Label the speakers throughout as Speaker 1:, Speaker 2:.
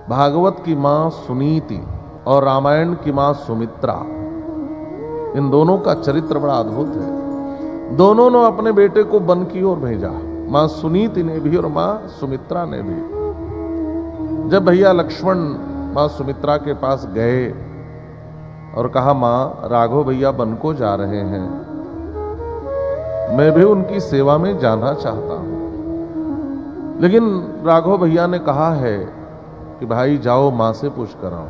Speaker 1: भागवत की मां सुनीति और रामायण की मां सुमित्रा, इन दोनों का चरित्र बड़ा अद्भुत है। दोनों ने अपने बेटे को वन की ओर भेजा, मां सुनीति ने भी और मां सुमित्रा ने भी। जब भैया लक्ष्मण मां सुमित्रा के पास गए और कहा, मां राघव भैया वन को जा रहे हैं, मैं भी उनकी सेवा में जाना चाहता हूं, लेकिन राघव भैया ने कहा है कि भाई जाओ मां से पूछ कर आओ।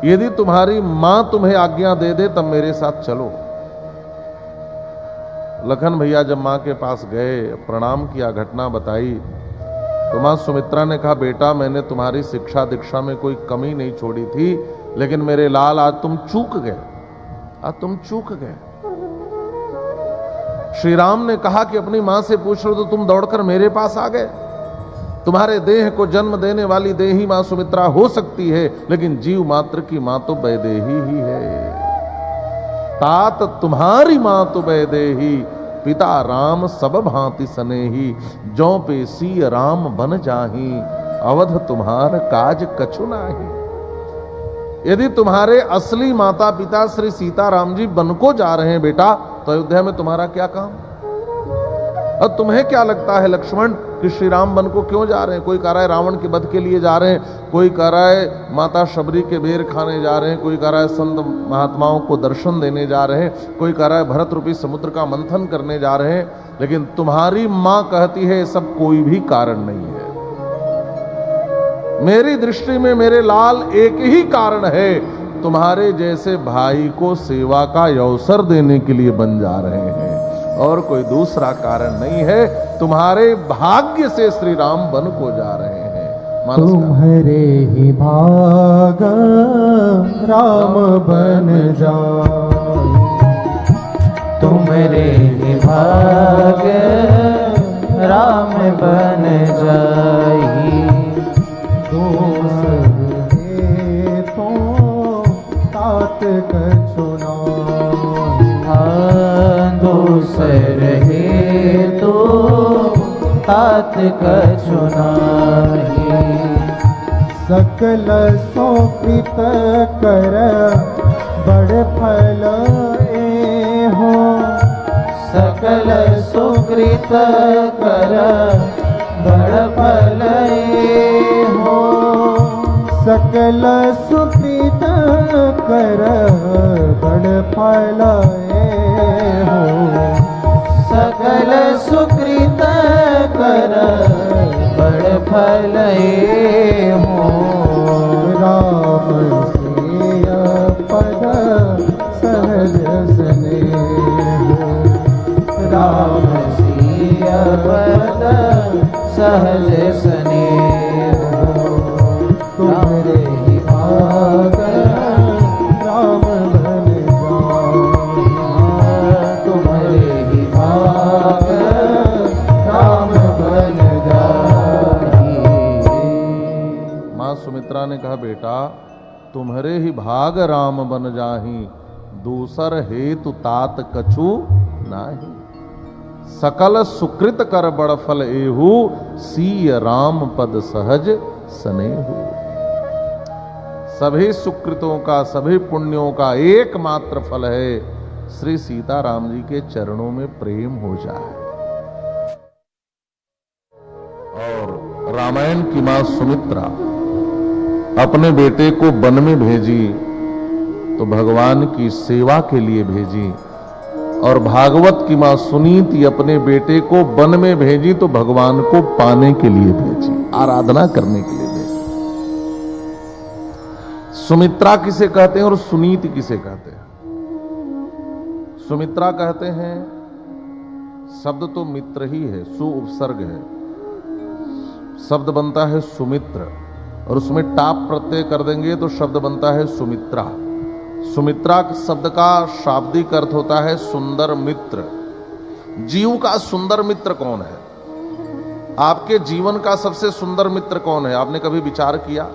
Speaker 1: यदि तुम्हारी मां तुम्हें आज्ञा दे दे तब मेरे साथ चलो। लखन भैया जब मां के पास गए, प्रणाम किया, घटना बताई, तो मां सुमित्रा ने कहा, बेटा मैंने तुम्हारी शिक्षा दीक्षा में कोई कमी नहीं छोड़ी थी, लेकिन मेरे लाल आज तुम चूक गए, आज तुम चूक गए। श्री राम ने कहा कि अपनी मां से पूछ लो, तो तुम दौड़कर मेरे पास आ गए। तुम्हारे देह को जन्म देने वाली देही मां सुमित्रा हो सकती है, लेकिन जीव मात्र की मां तो वैदेही ही है। तात तुम्हारी मां तो वैदेही, पिता राम सब भांति सनेही, जौ पे सी राम बन जाही, अवध तुम्हार काज कछु नाही। यदि तुम्हारे असली माता पिता श्री सीताराम जी वन को जा रहे हैं बेटा, तो अयोध्या में तुम्हारा क्या काम? और तुम्हें क्या लगता है लक्ष्मण कि श्री राम वन को क्यों जा रहे हैं? कोई कह रहा है रावण के वध के लिए जा रहे हैं, कोई कह रहा है माता शबरी के बेर खाने जा रहे हैं, कोई कह रहा है संत महात्माओं को दर्शन देने जा रहे हैं, कोई कह रहा है भरत रूपी समुद्र का मंथन करने जा रहे हैं, लेकिन तुम्हारी मां कहती है सब कोई भी कारण नहीं है। मेरी दृष्टि में मेरे लाल एक ही कारण है, तुम्हारे जैसे भाई को सेवा का अवसर देने के लिए बन जा रहे हैं, और कोई दूसरा कारण नहीं है। तुम्हारे भाग्य से श्री राम वन को जा रहे हैं।
Speaker 2: तुम्हारे ही भाग राम बन जाए, तुम्हारे ही भाग राम बन जाए। तो तात कछु दूसर है तो तात कछु नाही। सकल सोकृत कर बड़ फल हो, सकल सुकृत कर बड़ फल हो, सकल सुकृत कर बड़ फल हो, सकल सुकृत कर बड़ फल हो। राम से पद सहज स्नेह, राम से पद सहज स्नेह, तुम्हारे ही भाग राम बन जाए, तुम्हारे ही भाग राम बन जाए।
Speaker 1: मां सुमित्रा ने कहा, बेटा तुम्हारे ही भाग राम बन जाही, दूसर हेतु तात कछु नाही। सकल सुकृत कर बड़ फल एहू, सीय राम पद सहज स्नेहू। सभी सुकृतों का, सभी पुण्यों का एकमात्र फल है श्री सीताराम जी के चरणों में प्रेम हो जाए। और रामायण की मां सुमित्रा अपने बेटे को वन में भेजी तो भगवान की सेवा के लिए भेजी, और भागवत की मां सुनीति अपने बेटे को वन में भेजी तो भगवान को पाने के लिए भेजी, आराधना करने के लिए भेजी। सुमित्रा किसे कहते हैं और सुनीति किसे कहते हैं? सुमित्रा कहते हैं, शब्द तो मित्र ही है, सु उपसर्ग है, शब्द बनता है सुमित्र, और उसमें टाप प्रत्यय कर देंगे तो शब्द बनता है सुमित्रा। सुमित्रा शब्द का शाब्दिक अर्थ होता है सुंदर मित्र। जीव का सुंदर मित्र कौन है? आपके जीवन का सबसे सुंदर मित्र कौन है? आपने कभी विचार किया?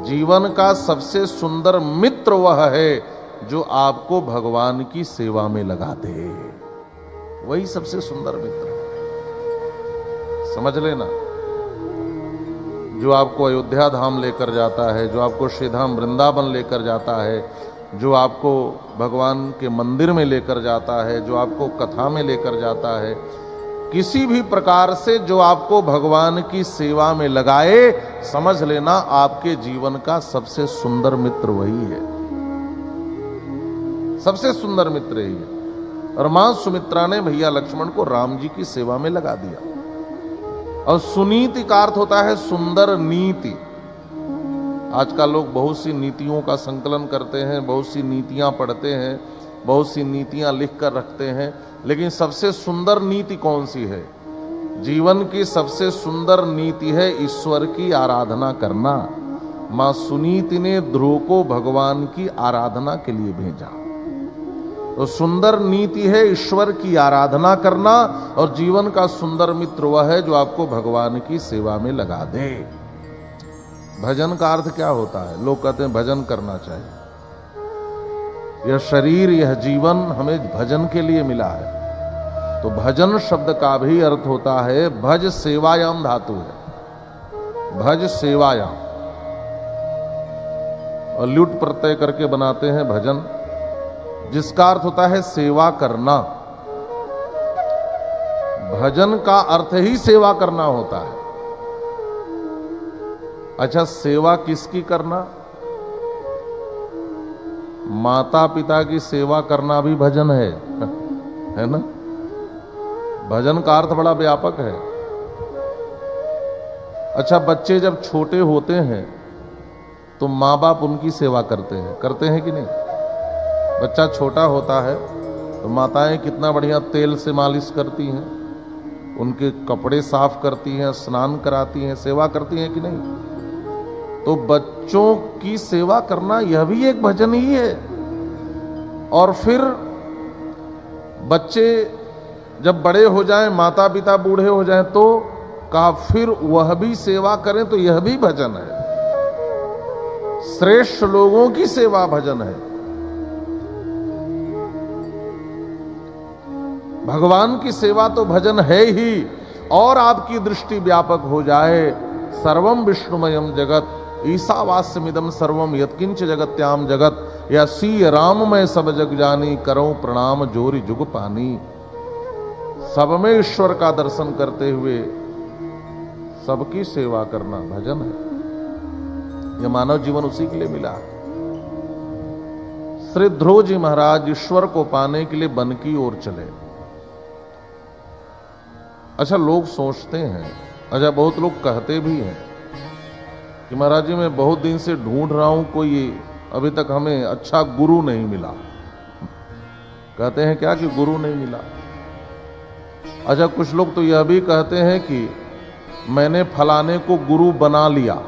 Speaker 1: जीवन का सबसे सुंदर मित्र वह है जो आपको भगवान की सेवा में लगा दे, वही सबसे सुंदर मित्र है। समझ लेना, जो आपको अयोध्या धाम लेकर जाता है, जो आपको श्रीधाम वृंदावन लेकर जाता है, जो आपको भगवान के मंदिर में लेकर जाता है, जो आपको कथा में लेकर जाता है, किसी भी प्रकार से जो आपको भगवान की सेवा में लगाए, समझ लेना आपके जीवन का सबसे सुंदर मित्र वही है, सबसे सुंदर मित्र यही है। और मां सुमित्रा ने भैया लक्ष्मण को राम जी की सेवा में लगा दिया। और सुनीति का अर्थ होता है सुंदर नीति। आजकल लोग बहुत सी नीतियों का संकलन करते हैं, बहुत सी नीतियां पढ़ते हैं, बहुत सी नीतियां लिख कर रखते हैं, लेकिन सबसे सुंदर नीति कौन सी है? जीवन की सबसे सुंदर नीति है ईश्वर की आराधना करना। मां सुनीति ने ध्रुव को भगवान की आराधना के लिए भेजा। तो सुंदर नीति है ईश्वर की आराधना करना, और जीवन का सुंदर मित्र वह है जो आपको भगवान की सेवा में लगा दे। भजन का अर्थ क्या होता है? लोग कहते हैं भजन करना चाहिए। यह शरीर, यह जीवन हमें भजन के लिए मिला है। तो भजन शब्द का भी अर्थ होता है, भज सेवायाम धातु है, भज सेवायाम, और ल्युट प्रत्यय करके बनाते हैं भजन, जिसका अर्थ होता है सेवा करना। भजन का अर्थ ही सेवा करना होता है। अच्छा, सेवा किसकी करना? माता पिता की सेवा करना भी भजन है ना? भजन का अर्थ बड़ा व्यापक है। अच्छा, बच्चे जब छोटे होते हैं तो माँ बाप उनकी सेवा करते हैं कि नहीं? बच्चा छोटा होता है तो माताएं कितना बढ़िया तेल से मालिश करती हैं, उनके कपड़े साफ करती हैं, स्नान कराती हैं, सेवा करती हैं कि नहीं? तो बच्चों की सेवा करना यह भी एक भजन ही है। और फिर बच्चे जब बड़े हो जाएं, माता पिता बूढ़े हो जाएं, तो कहा फिर वह भी सेवा करें, तो यह भी भजन है। श्रेष्ठ लोगों की सेवा भजन है। भगवान की सेवा तो भजन है ही, और आपकी दृष्टि व्यापक हो जाए। सर्वम विष्णुमयम जगत ईसावास्यमिदम सर्वम यत्किंच जगत्याम जगत, या सी राम में सब जग जानी, करो प्रणाम जोरी जुग पानी। सब में ईश्वर का दर्शन करते हुए सबकी सेवा करना भजन है। यह मानव जीवन उसी के लिए मिला। श्री ध्रुव जी महाराज ईश्वर को पाने के लिए वन की ओर चले। अच्छा, लोग सोचते हैं, अच्छा बहुत लोग कहते भी हैं कि महाराज जी मैं बहुत दिन से ढूंढ रहा हूं, कोई अभी तक हमें अच्छा गुरु नहीं मिला। कहते हैं क्या कि गुरु नहीं मिला? अच्छा, कुछ लोग तो यह भी कहते हैं कि मैंने फलाने को गुरु बना लिया।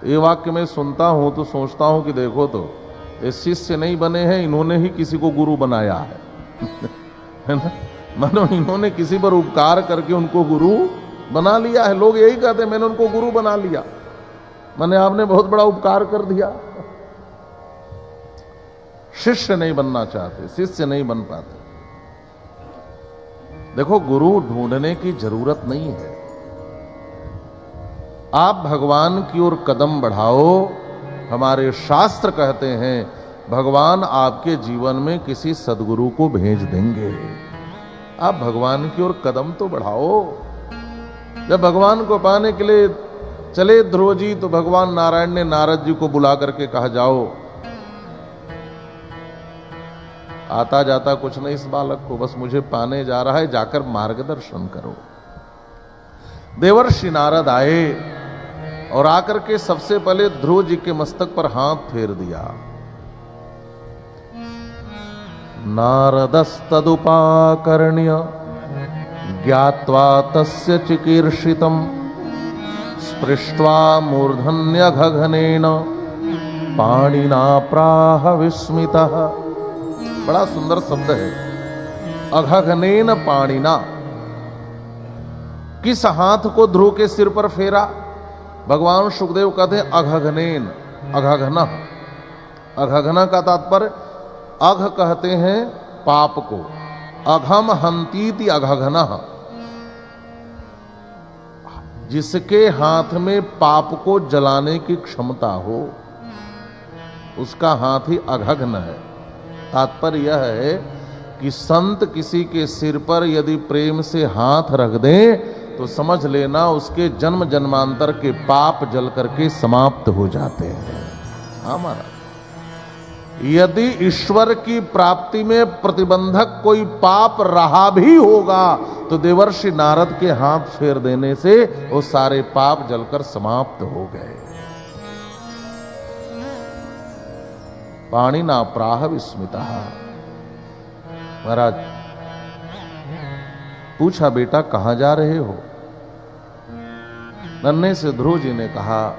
Speaker 1: ये वाक्य मैं सुनता हूं तो सोचता हूं कि देखो तो, ये शिष्य नहीं बने हैं, इन्होंने ही किसी को गुरु बनाया है ना? मानो इन्होंने किसी पर उपकार करके उनको गुरु बना लिया है। लोग यही कहते हैं मैंने उनको गुरु बना लिया, मैंने आपने बहुत बड़ा उपकार कर दिया। शिष्य नहीं बनना चाहते, शिष्य नहीं बन पाते। देखो, गुरु ढूंढने की जरूरत नहीं है। आप भगवान की ओर कदम बढ़ाओ। हमारे शास्त्र कहते हैं भगवान आपके जीवन में किसी सदगुरु को भेज देंगे। आप भगवान की ओर कदम तो बढ़ाओ। जब भगवान को पाने के लिए चले ध्रुव जी, तो भगवान नारायण ने नारद जी को बुला करके कहा, जाओ, आता जाता कुछ नहीं इस बालक को, बस मुझे पाने जा रहा है, जाकर मार्गदर्शन करो। देवर्षि नारद आए और आकर के सबसे पहले ध्रुव जी के मस्तक पर हाथ फेर दिया। नारदस्तदुपाकर्ण्य ज्ञात्वा तस्य चिकीर्षितम् स्पृष्ट्वा मूर्धन्यघघनेन पाणिना प्राह विस्मितः। बड़ा सुंदर शब्द है, अघघनेन पाणिना। किस हाथ को ध्रुव के सिर पर फेरा? भगवान सुखदेव कहते हैं अघघनेन, अघघना। अघघना का तात्पर्य, अघ कहते हैं पाप को, अघम हंतीति अघघना। जिसके हाथ में पाप को जलाने की क्षमता हो उसका हाथ ही अघग्न है। तात्पर्य यह है कि संत किसी के सिर पर यदि प्रेम से हाथ रख दें तो समझ लेना उसके जन्म जन्मांतर के पाप जल करके समाप्त हो जाते हैं। हमारा यदि ईश्वर की प्राप्ति में प्रतिबंधक कोई पाप रहा भी होगा तो देवर्षि नारद के हाथ फेर देने से वो सारे पाप जलकर समाप्त हो गए। पाणिना प्राह विस्मितः। महाराज पूछा, बेटा कहां जा रहे हो? नन्हे से ध्रुव जी ने कहा,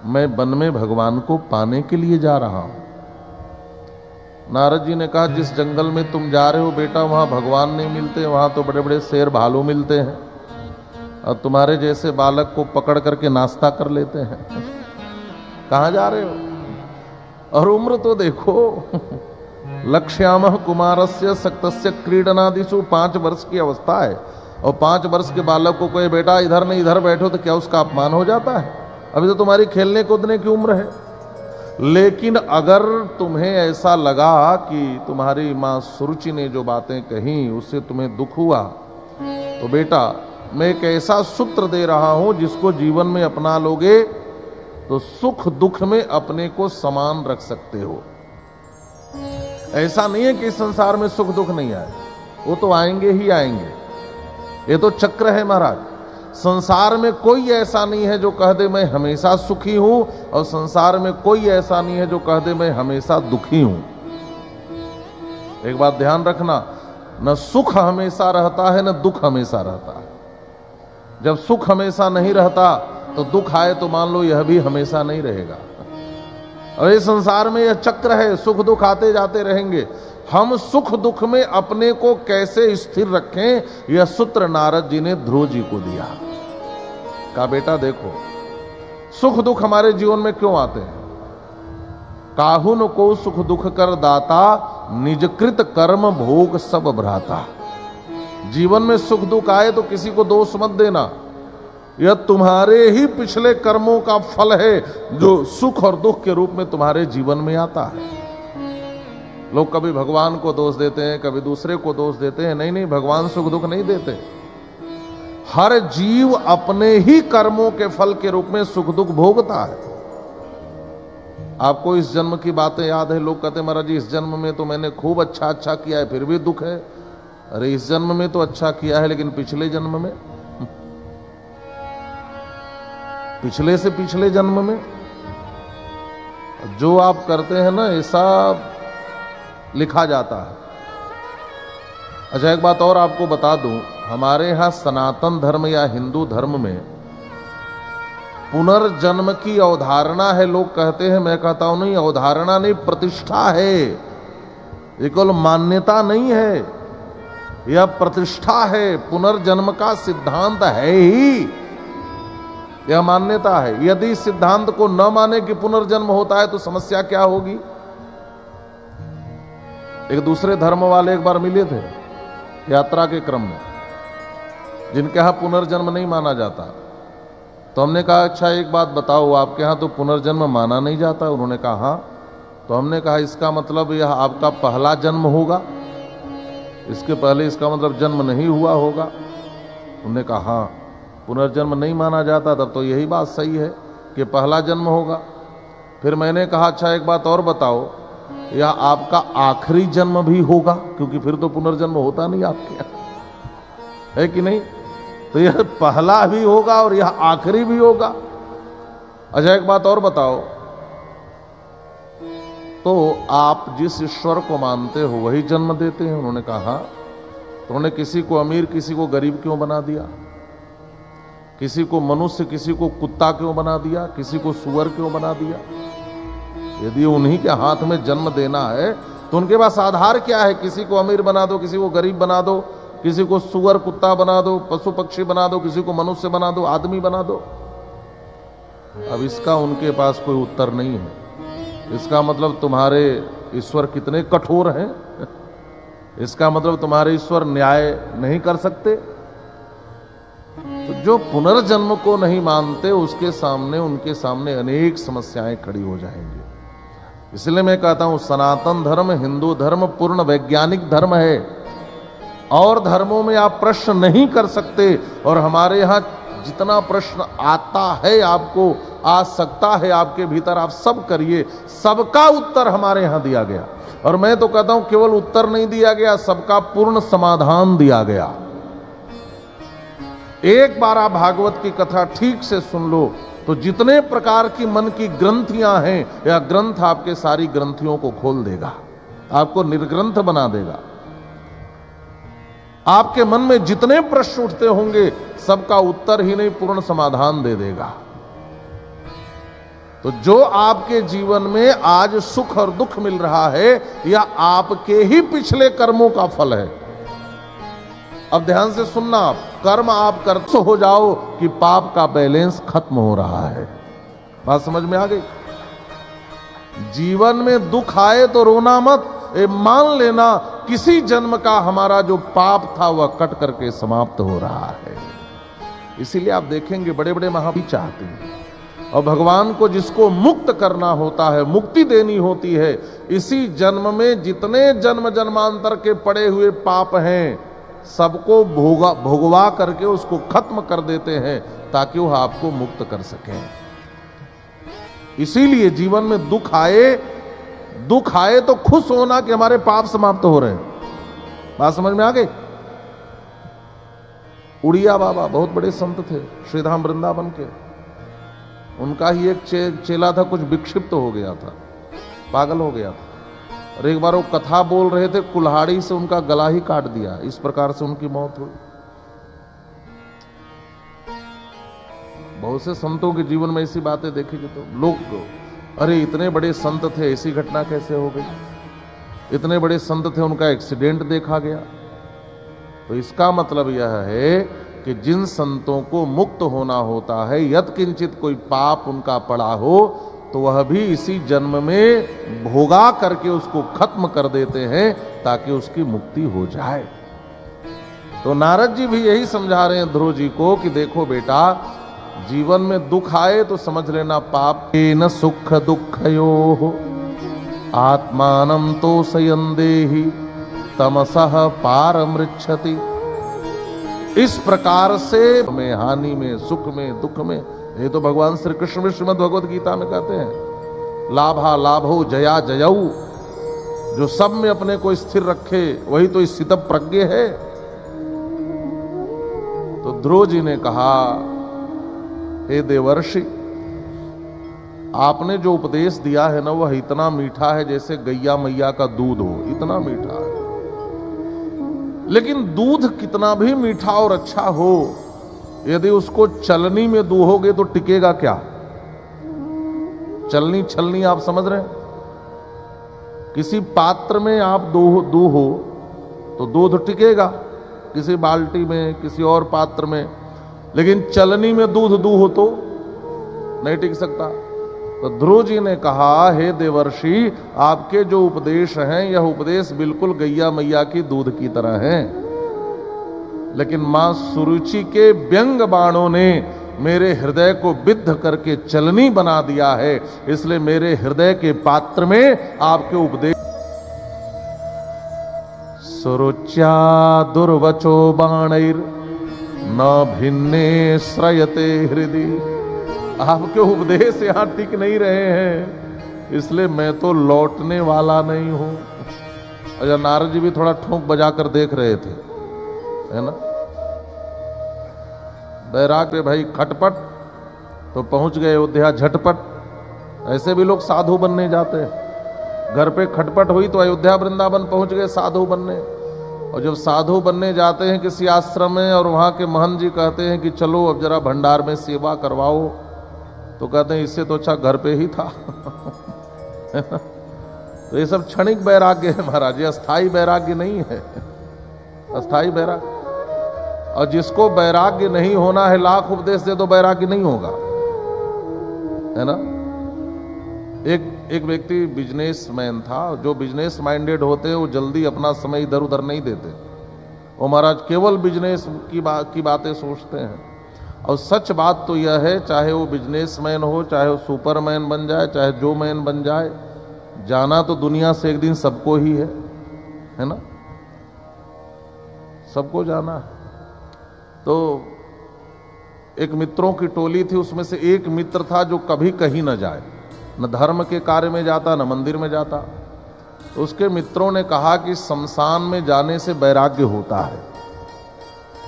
Speaker 1: मैं वन में भगवान को पाने के लिए जा रहा हूं। नारद जी ने कहा, जिस जंगल में तुम जा रहे हो बेटा वहां भगवान नहीं मिलते, वहां तो बड़े बड़े शेर भालू मिलते हैं और तुम्हारे जैसे बालक को पकड़ करके नाश्ता कर लेते हैं। कहां जा रहे हो? और उम्र तो देखो, लक्ष्यामः कुमारस्य सक्तस्य क्रीडनादिषु 5 वर्ष की अवस्था है और 5 वर्ष के बालक को कोई बेटा इधर नहीं इधर बैठो तो क्या उसका अपमान हो जाता है? अभी तो तुम्हारी खेलने कूदने की उम्र है। लेकिन अगर तुम्हें ऐसा लगा कि तुम्हारी मां सुरुचि ने जो बातें कही उससे तुम्हें दुख हुआ तो बेटा मैं एक ऐसा सूत्र दे रहा हूं जिसको जीवन में अपना लोगे तो सुख दुख में अपने को समान रख सकते हो। ऐसा नहीं है कि इस संसार में सुख दुख नहीं आए, वो तो आएंगे ही आएंगे। ये तो चक्र है महाराज। संसार में कोई ऐसा नहीं है जो कह दे मैं हमेशा सुखी हूं और संसार में कोई ऐसा नहीं है जो कह दे मैं हमेशा दुखी हूं। एक बात ध्यान रखना, न सुख हमेशा रहता है न दुख हमेशा रहता है। जब सुख हमेशा नहीं रहता तो दुख आए तो मान लो यह भी हमेशा नहीं रहेगा। और इस संसार में यह चक्र है, सुख दुख आते जाते रहेंगे। हम सुख दुख में अपने को कैसे स्थिर रखें यह सूत्र नारद जी ने ध्रुव जी को दिया। कहा बेटा देखो, सुख दुख हमारे जीवन में क्यों आते हैं? काहुन को सुख दुख कर दाता, निजकृत कर्म भोग सब भ्राता। जीवन में सुख दुख आए तो किसी को दोष मत देना, यह तुम्हारे ही पिछले कर्मों का फल है जो सुख और दुख के रूप में तुम्हारे जीवन में आता है। लोग कभी भगवान को दोष देते हैं, कभी दूसरे को दोष देते हैं। नहीं नहीं, भगवान सुख दुख नहीं देते। हर जीव अपने ही कर्मों के फल के रूप में सुख दुख भोगता है। आपको इस जन्म की बातें याद है? लोग कहते हैं महाराज जी इस जन्म में तो मैंने खूब अच्छा किया है फिर भी दुख है। अरे इस जन्म में तो अच्छा किया है लेकिन पिछले जन्म में, पिछले से पिछले जन्म में जो आप करते हैं ना ऐसा लिखा जाता है। अच्छा एक बात और आपको बता दूं, हमारे यहां सनातन धर्म या हिंदू धर्म में पुनर्जन्म की अवधारणा है। लोग कहते हैं, मैं कहता हूं नहीं, अवधारणा नहीं, प्रतिष्ठा है। ये केवल मान्यता नहीं है, यह प्रतिष्ठा है। पुनर्जन्म का सिद्धांत है ही, यह मान्यता है। यदि इस सिद्धांत को न माने कि पुनर्जन्म होता है तो समस्या क्या होगी? एक दूसरे धर्म वाले एक बार मिले थे यात्रा के क्रम में, जिनके यहां पुनर्जन्म नहीं माना जाता। तो हमने कहा अच्छा एक बात बताओ, आपके यहां तो पुनर्जन्म माना नहीं जाता? उन्होंने कहा हाँ। तो हमने कहा इसका मतलब यह आपका पहला जन्म होगा, इसके पहले इसका मतलब जन्म नहीं हुआ होगा? उन्होंने कहा हाँ, पुनर्जन्म नहीं माना जाता तब तो यही बात सही है कि पहला जन्म होगा। फिर मैंने कहा अच्छा एक बात और बताओ, यह आपका आखिरी जन्म भी होगा? क्योंकि फिर तो पुनर्जन्म होता नहीं आपके यहाँ, है कि नहीं? तो यह पहला भी होगा और यह आखिरी भी होगा। अच्छा एक बात और बताओ, तो आप जिस ईश्वर को मानते हो वही जन्म देते हैं? उन्होंने कहा हाँ। तो उन्होंने किसी को अमीर किसी को गरीब क्यों बना दिया? किसी को मनुष्य किसी को कुत्ता क्यों बना दिया? किसी को सुअर क्यों बना दिया? यदि उन्हीं के हाथ में जन्म देना है तो उनके पास आधार क्या है? किसी को अमीर बना दो, किसी को गरीब बना दो, किसी को सुअर कुत्ता बना दो, पशु पक्षी बना दो, किसी को मनुष्य बना दो, आदमी बना दो। अब इसका उनके पास कोई उत्तर नहीं है। इसका मतलब तुम्हारे ईश्वर कितने कठोर हैं, इसका मतलब तुम्हारे ईश्वर न्याय नहीं कर सकते। तो जो पुनर्जन्म को नहीं मानते उसके सामने, उनके सामने अनेक समस्याएं खड़ी हो जाएंगी। इसलिए मैं कहता हूं सनातन धर्म हिंदू धर्म पूर्ण वैज्ञानिक धर्म है, और धर्मों में आप प्रश्न नहीं कर सकते। और हमारे यहां जितना प्रश्न आता है, आपको आ सकता है आपके भीतर, आप सब करिए, सबका उत्तर हमारे यहां दिया गया। और मैं तो कहता हूं केवल उत्तर नहीं दिया गया, सबका पूर्ण समाधान दिया गया। एक बार आप भागवत की कथा ठीक से सुन लो तो जितने प्रकार की मन की ग्रंथियां हैं, यह ग्रंथ आपके सारी ग्रंथियों को खोल देगा, आपको निर्ग्रंथ बना देगा। आपके मन में जितने प्रश्न उठते होंगे सबका उत्तर ही नहीं पूर्ण समाधान दे देगा। तो जो आपके जीवन में आज सुख और दुख मिल रहा है, यह आपके ही पिछले कर्मों का फल है। अब ध्यान से सुनना, कर्म आप करते हो जाओ कि पाप का बैलेंस खत्म हो रहा है। बात समझ में आ गई? जीवन में दुख आए तो रोना मत, मान लेना किसी जन्म का हमारा जो पाप था वह कट करके समाप्त हो रहा है। इसीलिए आप देखेंगे बड़े बड़े महावीर चाहते हैं, और भगवान को जिसको मुक्त करना होता है, मुक्ति देनी होती है, इसी जन्म में जितने जन्म जन्मांतर के पड़े हुए पाप हैं सबको भोगवा करके उसको खत्म कर देते हैं, ताकि वह आपको मुक्त कर सके। इसीलिए जीवन में दुख आए तो खुश होना कि हमारे पाप समाप्त हो रहे हैं। बात समझ में आ गई? उड़िया बाबा बहुत बड़े संत थे, श्रीधाम वृंदावन के। उनका ही एक चेला था, कुछ विक्षिप्त हो गया था, पागल हो गया था, और एक बार वो कथा बोल रहे थे, कुल्हाड़ी से उनका गला ही काट दिया। इस प्रकार से उनकी मौत हुई। बहुत से संतों के जीवन में ऐसी बातें देखेंगे तो लोग, अरे इतने बड़े संत थे, ऐसी घटना कैसे हो गई? इतने बड़े संत थे, उनका एक्सीडेंट देखा गया। तो इसका मतलब यह है कि जिन संतों को मुक्त होना होता है, यत्किंचित कोई पाप उनका पड़ा हो तो वह भी इसी जन्म में भोगा करके उसको खत्म कर देते हैं, ताकि उसकी मुक्ति हो जाए। तो नारद जी भी यही समझा रहे हैं ध्रुव जी को कि देखो बेटा, जीवन में दुख आए तो समझ लेना पाप न सुख दुखयोः आत्मानं तोषयन् देहि तमसः पारमृच्छति। इस प्रकार से में, हानि में, सुख में, दुख में, ये तो भगवान श्री कृष्ण भी श्रीमद् भगवद गीता में कहते हैं, लाभा लाभो जया जयऊ। जो सब में अपने को स्थिर रखे वही तो स्थित प्रज्ञ है। तो ध्रुव जी ने कहा, हे देवर्षि, आपने जो उपदेश दिया है ना, वह इतना मीठा है जैसे गैया मैया का दूध हो, इतना मीठा है। लेकिन दूध कितना भी मीठा और अच्छा हो, यदि उसको चलनी में दूहोगे तो टिकेगा क्या? चलनी छलनी आप समझ रहे हैं? किसी पात्र में आप दूहो तो दूध टिकेगा, किसी बाल्टी में, किसी और पात्र में। लेकिन चलनी में दूध दूहो तो नहीं टिक सकता। तो ध्रुव जी ने कहा, हे देवर्षि, आपके जो उपदेश हैं, यह उपदेश बिल्कुल गैया मैया की दूध की तरह है। लेकिन मां सुरुचि के व्यंग बाणों ने मेरे हृदय को विद्ध करके चलनी बना दिया है, इसलिए मेरे हृदय के पात्र में आपके उपदेश। सुरुच्या दुर्वचो बाणैर न भिन्ने श्रयते हृदय। आपके उपदेश यहां टिक नहीं रहे हैं, इसलिए मैं तो लौटने वाला नहीं हूं। अच्छा, नारद जी भी थोड़ा ठोंक बजाकर देख रहे थे, है ना? बैराग भाई खटपट तो पहुंच गए अयोध्या झटपट। ऐसे भी लोग साधु बनने जाते हैं। घर पे खटपट हुई तो अयोध्या वृंदावन पहुंच गए साधु बनने। और जब साधु बनने जाते हैं किसी आश्रम में, और वहां के महंत जी कहते हैं कि चलो अब जरा भंडार में सेवा करवाओ, तो कहते हैं इससे तो अच्छा घर पे ही था। तो ये सब क्षणिक वैराग्य है महाराज, ये अस्थाई वैराग्य नहीं है। अस्थाई वैराग्य, और जिसको वैराग्य नहीं होना है, लाख उपदेश दे तो वैराग्य नहीं होगा, है ना? एक व्यक्ति बिजनेसमैन था। जो बिजनेस माइंडेड होते हैं वो जल्दी अपना समय इधर उधर नहीं देते, वो महाराज केवल बिजनेस की बातें सोचते हैं। और सच बात तो यह है, चाहे वो बिजनेसमैन हो, चाहे वो सुपरमैन बन जाए, चाहे जो मैन बन जाए, जाना तो दुनिया से एक दिन सबको ही है ना, सबको जाना है। तो एक मित्रों की टोली थी, उसमें से एक मित्र था जो कभी कहीं न जाए, न धर्म के कार्य में जाता, न मंदिर में जाता। तो उसके मित्रों ने कहा कि शमशान में जाने से वैराग्य होता है,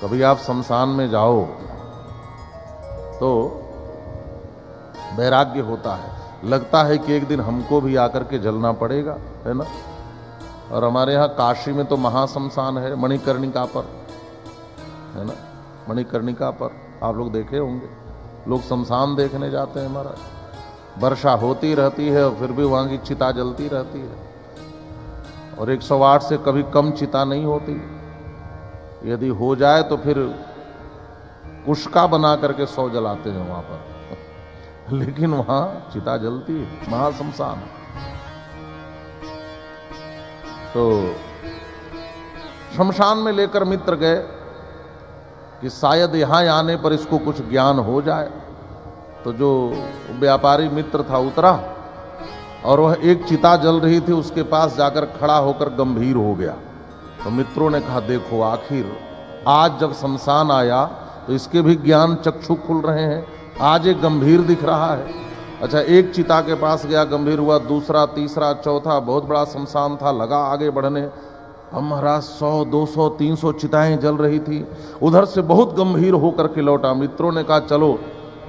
Speaker 1: कभी आप शमशान में जाओ तो वैराग्य होता है, लगता है कि एक दिन हमको भी आकर के जलना पड़ेगा, है ना। और हमारे यहाँ काशी में तो महाशमशान है, मणिकर्णिका पर, है ना, मणिकर्णिका पर आप लोग देखे होंगे, लोग शमशान देखने जाते हैं महाराज। वर्षा होती रहती है और फिर भी वहाँ की चिता जलती रहती है, और 108 से कभी कम चिता नहीं होती। यदि हो जाए तो फिर कुशका बना करके 100 जलाते हैं वहां पर लेकिन वहां चिता जलती है, महाशमशान। तो शमशान में लेकर मित्र गए कि शायद यहां आने पर इसको कुछ ज्ञान हो जाए। तो जो व्यापारी मित्र था उतरा और वह एक चिता जल रही थी, उसके पास जाकर खड़ा होकर गंभीर हो गया। तो मित्रों ने कहा, देखो आखिर आज जब शमशान आया तो इसके भी ज्ञान चक्षु खुल रहे हैं, आज एक गंभीर दिख रहा है। अच्छा, एक चिता के पास गया, गंभीर हुआ, दूसरा, तीसरा, चौथा, बहुत बड़ा शमशान था, लगा आगे बढ़ने। अब महाराज 100, 200, 300 चिताएं जल रही थी, उधर से बहुत गंभीर होकर के लौटा। मित्रों ने कहा, चलो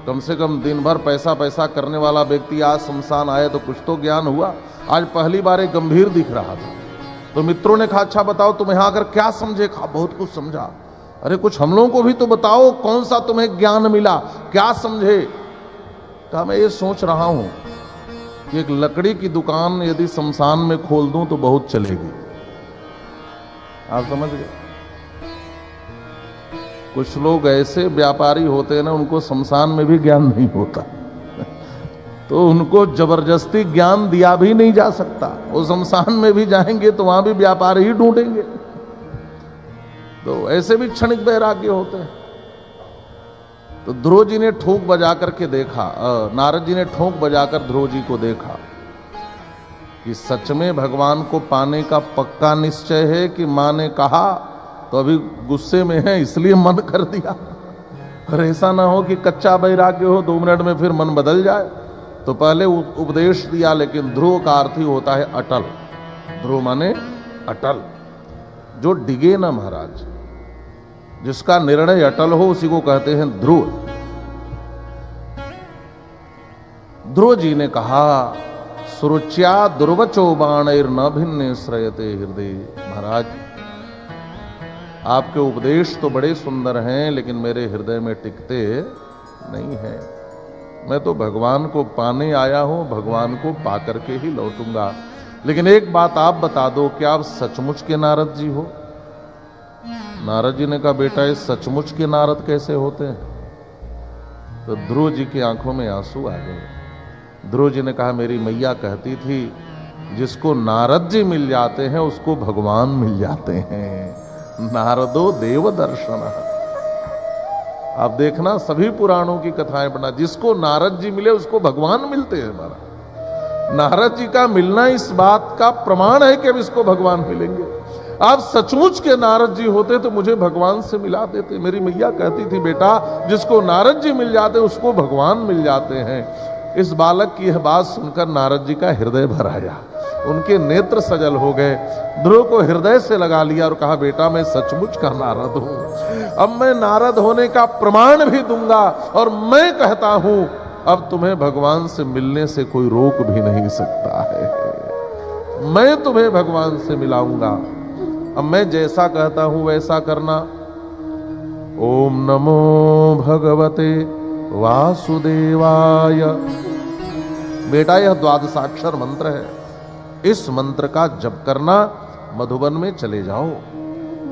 Speaker 1: कम से कम दिन भर पैसा पैसा करने वाला व्यक्ति आज शमशान आए तो कुछ तो ज्ञान हुआ, आज पहली बार एक गंभीर दिख रहा था। तो मित्रों ने कहा, अच्छा बताओ तुम यहां आकर क्या समझे? कहा, बहुत कुछ समझा। अरे कुछ हम लोगों को भी तो बताओ, कौन सा तुम्हें ज्ञान मिला, क्या समझे? कहा, मैं ये सोच रहा हूं कि एक लकड़ी की दुकान यदि शमशान में खोल दूं तो बहुत चलेगी। आप समझ गए? कुछ लोग ऐसे व्यापारी होते हैं ना, उनको शमशान में भी ज्ञान नहीं होता तो उनको जबरदस्ती ज्ञान दिया भी नहीं जा सकता। वो शमशान में भी जाएंगे तो वहां भी व्यापारी ही ढूंढेंगे। तो ऐसे भी क्षणिक वैराग्य होते हैं। तो ध्रुव जी ने ठोक बजा करके देखा, नारद जी ने ठोक बजाकर ध्रुव जी को देखा कि सच में भगवान को पाने का पक्का निश्चय है कि मां ने कहा तो अभी गुस्से में है इसलिए मन कर दिया, और ऐसा ना हो कि कच्चा वैराग्य हो 2 मिनट में फिर मन बदल जाए। तो पहले उपदेश दिया, लेकिन ध्रुव का अर्थ ही होता है अटल। ध्रुव माने अटल, जो डिगे ना महाराज, जिसका निर्णय अटल हो उसी को कहते हैं ध्रुव। ध्रुव जी ने कहा, सुरुच्या दुर्वचो बाणैर न भिन्ने श्रयते हृदय। महाराज आपके उपदेश तो बड़े सुंदर हैं, लेकिन मेरे हृदय में टिकते नहीं हैं। मैं तो भगवान को पाने आया हूं, भगवान को पाकर के ही लौटूंगा। लेकिन एक बात आप बता दो, क्या आप सचमुच के नारद जी हो? नारद जी ने कहा, बेटा ये सचमुच के नारद कैसे होते हैं? तो ध्रुव जी की आंखों में आंसू आ गए। ध्रुव जी ने कहा, मेरी मैया कहती थी जिसको नारद जी मिल जाते हैं उसको भगवान मिल जाते हैं। नारदो देव दर्शन। आप देखना, सभी पुराणों की कथाएं पढ़ना, जिसको नारद जी मिले उसको भगवान मिलते हैं। हमारा नारद जी का मिलना इस बात का प्रमाण है कि अब इसको भगवान मिलेंगे। आप सचमुच के नारद जी होते तो मुझे भगवान से मिला देते। मेरी मैया कहती थी, बेटा जिसको नारद जी मिल जाते उसको भगवान मिल जाते हैं। इस बालक की यह बात सुनकर नारद जी का हृदय भर आया, उनके नेत्र सजल हो गए। ध्रुव को हृदय से लगा लिया और कहा, बेटा मैं सचमुच का नारद हूं। अब मैं नारद होने का प्रमाण भी दूंगा, और मैं कहता हूं अब तुम्हें भगवान से मिलने से कोई रोक भी नहीं सकता है। मैं तुम्हें भगवान से मिलाऊंगा। अब मैं जैसा कहता हूं वैसा करना। ओम नमो भगवते वासुदेवाय। बेटा यह द्वादशाक्षर मंत्र है, इस मंत्र का जप करना, मधुबन में चले जाओ।